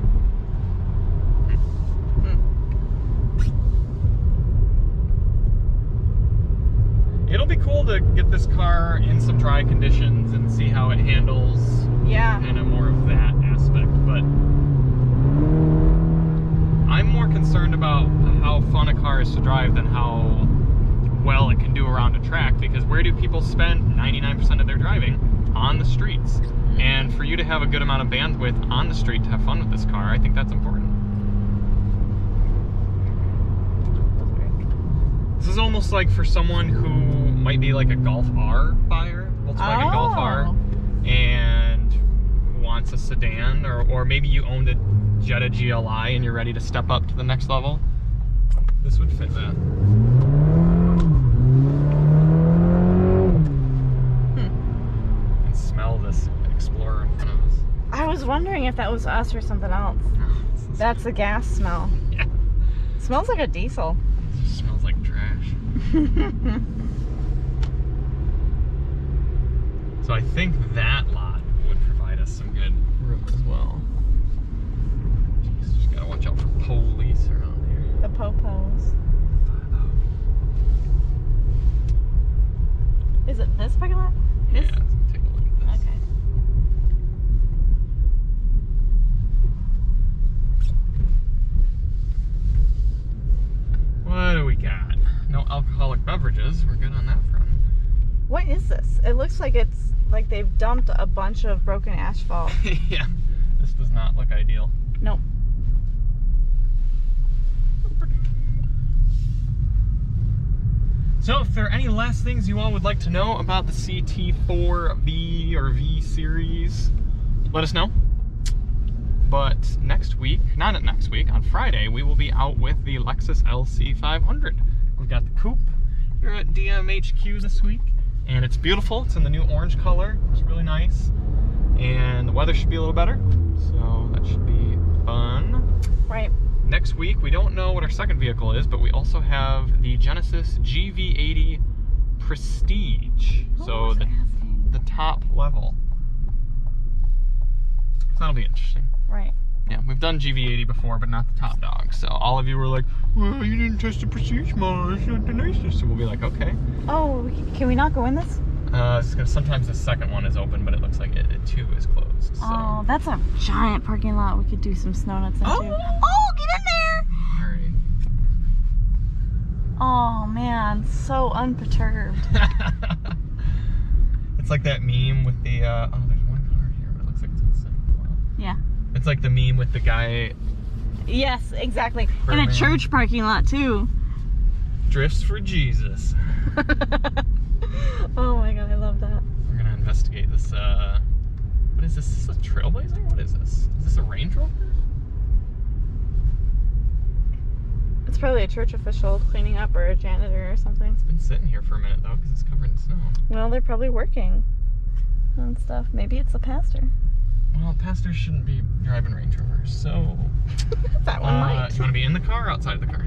it. It'll be cool to get this car in some dry conditions and see how it handles. Yeah. Kind of more of that aspect, but I'm more concerned about how fun a car is to drive than how well it can do around a track, because where do people spend 99% of their driving? On the streets. And for you to have a good amount of bandwidth on the street to have fun with this car, I think that's important. This is almost like for someone who might be like a Golf R buyer, Volkswagen Golf R, and wants a sedan, or maybe you owned a Jetta GLI and you're ready to step up to the next level. This would fit that. And smell this Explorer in front of us. I was wondering if that was us or something else. No, That's the gas smell. Yeah. It smells like a diesel. It just smells like trash. So I think that lot would provide us some good room as well. Jeez, just gotta watch out for police around here. The popos. Is it this parking lot? Yeah, This? let's take a look at this. Okay. What do we got? No alcoholic beverages. We're good on that front. What is this? It looks like it's like they've dumped a bunch of broken asphalt. Yeah, this does not look ideal. Nope. So if there are any last things you all would like to know about the CT4-V or V series, let us know. But next week, not next week, on Friday, we will be out with the Lexus LC 500. We've got the coupe here at DMHQ this week, and it's beautiful. It's in the new orange color. It's really nice. And the weather should be a little better, so that should be fun. Right. Next week, we don't know what our second vehicle is, but we also have the Genesis GV80 Prestige. So the top level. So that'll be interesting. Right. Yeah, we've done GV80 before, but not the top dog. So all of you were like, well, you didn't test the Prestige model, it's not the nicest. So we'll be like, okay. Oh, can we not go in this? Sometimes the second one is open, but it looks like it too is closed. So. Oh, that's a giant parking lot. We could do some snow nuts in too. Oh, get in there! All right. Oh man, so unperturbed. It's like that meme with the, oh, there's one car here, but it looks like it's missing. Wow. Yeah. It's like the meme with the guy. Yes, exactly. In Birdman. a church parking lot too. Drifts for Jesus. Oh my god, I love that. We're gonna investigate this, what is this? Is this a Trailblazer? What is this? Is this a Range Rover? It's probably a church official cleaning up or a janitor or something. It's been sitting here for a minute though, because it's covered in snow. Well, they're probably working on stuff. Maybe it's a pastor. Well, pastors shouldn't be driving Range Rovers, so... That one might. You want to be in the car or outside of the car?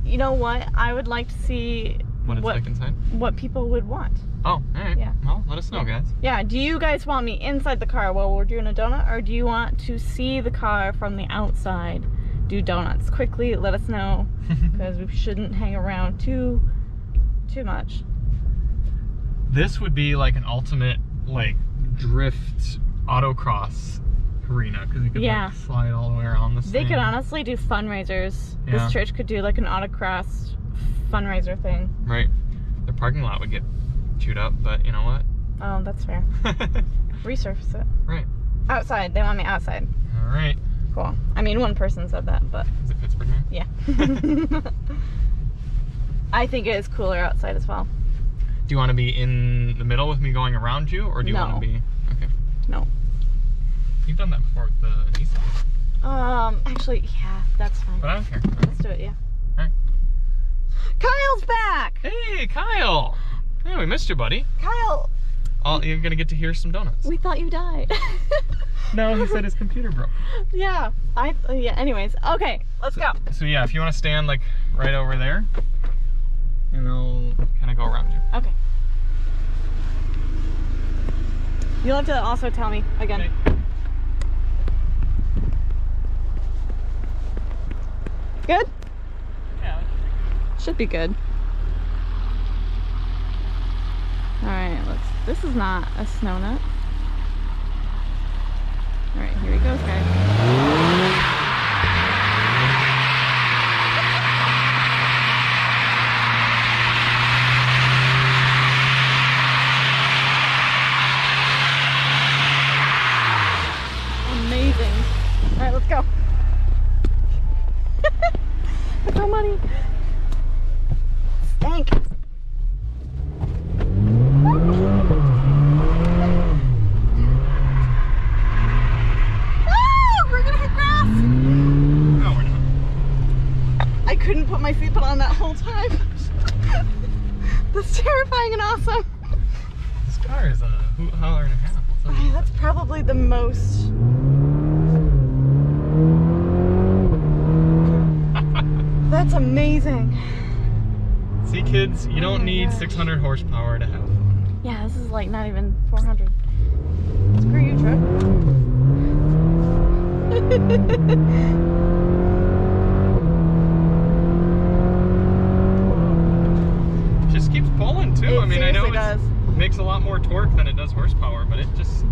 You know what? I would like to see What it's like inside? what people would want. Oh, alright. Yeah. Well, let us know, guys. Yeah, do you guys want me inside the car while we're doing a donut, or do you want to see the car from the outside do donuts? Quickly, let us know, because we shouldn't hang around too much. This would be like an ultimate, like, drift autocross arena, because you could like slide all the way around this They thing. could honestly do fundraisers. Yeah. This church could do like an autocross fundraiser thing. Right. Their parking lot would get chewed up, but you know what? Oh, that's fair. Resurface it. Right. Outside. They want me outside. Alright. Cool. I mean, one person said that, but Is it Pittsburgh Man? yeah. I think it is cooler outside as well. Do you want to be in the middle with me going around you, or do you want to be... Okay. No. You've done that before with the Nissan. Actually, yeah, that's fine. But I don't care. Let's do it, yeah. Alright. Kyle's back! Hey, Kyle! Hey, we missed you, buddy. Kyle, You're gonna get to hear some donuts. We thought you died. No, he said his computer broke. Yeah, yeah, anyways. Okay, let's go. So yeah, if you want to stand like right over there, and I'll kind of go around you. Okay. You'll have to also tell me again. Okay. Good? Yeah. Should be good. Alright, this is not a snow nut. Alright, here he goes, guys. Amazing. Alright, let's go. Look how muddy. Stank. Couldn't put my seatbelt on that whole time. That's terrifying and awesome. This car is a holler and a half. That's probably the most. That's amazing. See, kids, you don't need 600 horsepower to have fun. Yeah, this is like not even 400. Screw you, truck. Just keeps pulling too. It I mean, I know does. It makes a lot more torque than it does horsepower, but it just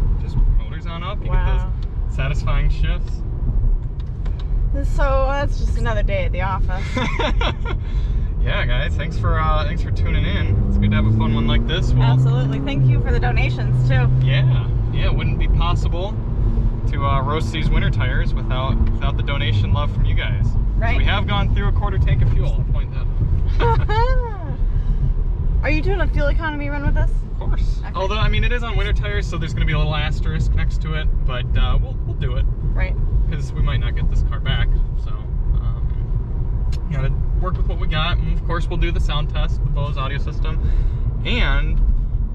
motors on up. You get those satisfying shifts. So that's just another day at the office. Yeah, guys, thanks for tuning in. It's good to have a fun one like this. Absolutely. Thank you for the donations too. Yeah, it wouldn't be possible to roast these winter tires without the donation love from you guys. Right. So we have gone through a quarter tank of fuel. I'll point that out. Are you doing a fuel economy run with this? Of course. Okay. Although, I mean, it is on winter tires, so there's going to be a little asterisk next to it, but we'll do it. Right. Because we might not get this car back, so gotta work with what we got. And of course, we'll do the sound test, the Bose audio system, and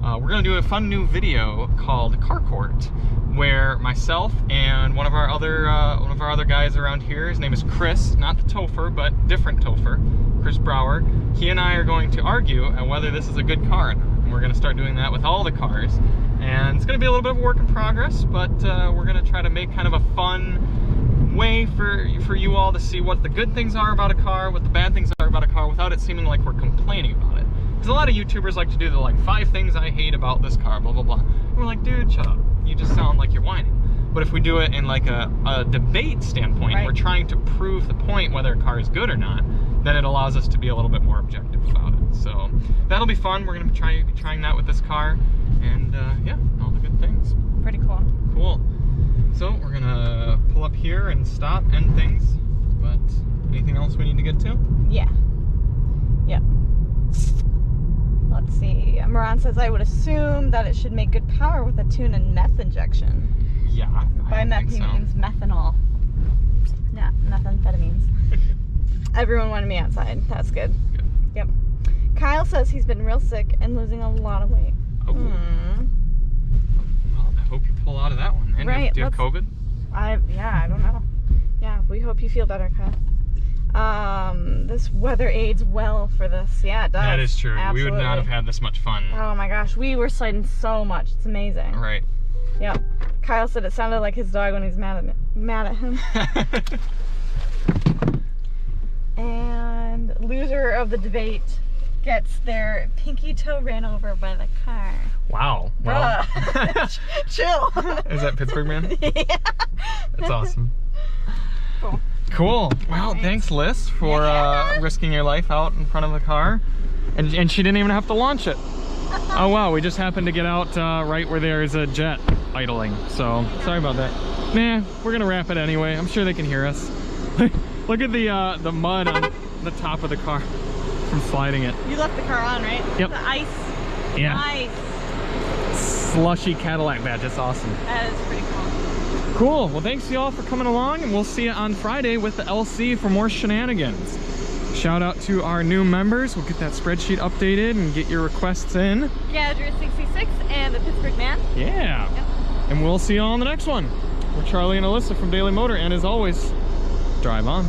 we're gonna do a fun new video called Car Court, where myself and one of our other guys around here, his name is Chris, not the TheTopher, but different TheTopher, Chris Brower. He and I are going to argue on whether this is a good car or not. And we're gonna start doing that with all the cars, and it's gonna be a little bit of a work in progress, but we're gonna try to make kind of a fun way for you all to see what the good things are about a car, what the bad things are about a car, without it seeming like we're complaining about it. Because a lot of YouTubers like to do the like 5 things I hate about this car, blah blah blah. And we're like, dude, shut up. You just sound like you're whining. But if we do it in like a debate standpoint, right, we're trying to prove the point whether a car is good or not, then it allows us to be a little bit more objective about it. So that'll be fun. We're gonna be trying that with this car, and yeah, all the good things. Pretty cool. Cool. So we're gonna pull up here and stop, end things, but anything else we need to get to? Yeah. Yep. Let's see. Moran says, I would assume that it should make good power with a tune and meth injection. Yeah. By meth he means methanol. Yeah, methamphetamines. Everyone wanted me outside. That's good. Good. Yep. Kyle says he's been real sick and losing a lot of weight. Oh. Well, I hope you pull out of that one. And right. do you have COVID? Yeah, I don't know. Yeah, we hope you feel better, Kyle. This weather aids well for this. Yeah, it does. That is true. Absolutely. We would not have had this much fun. Oh my gosh, we were sliding so much. It's amazing. Right. Yep. Kyle said it sounded like his dog when he's mad at him. And loser of the debate gets their pinky toe ran over by the car. Wow. Well. Chill. Is that Pittsburgh Man? Yeah. That's awesome. Cool. Cool. Well, thanks, Liz, for risking your life out in front of the car. And she didn't even have to launch it. Oh, wow. We just happened to get out right where there's a jet idling. So, sorry about that. Nah, we're going to wrap it anyway. I'm sure they can hear us. Look at the mud on the top of the car from sliding it. You left the car on, right? Yep. The ice. Yeah. Nice. Slushy Cadillac badge. That's awesome. That is pretty cool. Cool. Well, thanks y'all for coming along, and we'll see you on Friday with the LC for more shenanigans. Shout out to our new members. We'll get that spreadsheet updated and get your requests in. Gadger 66 and the Thepittsburgh Man. Yeah. Yep. And we'll see you all on the next one. We're Charlie and Alissa from Daily Motor, and as always, drive on.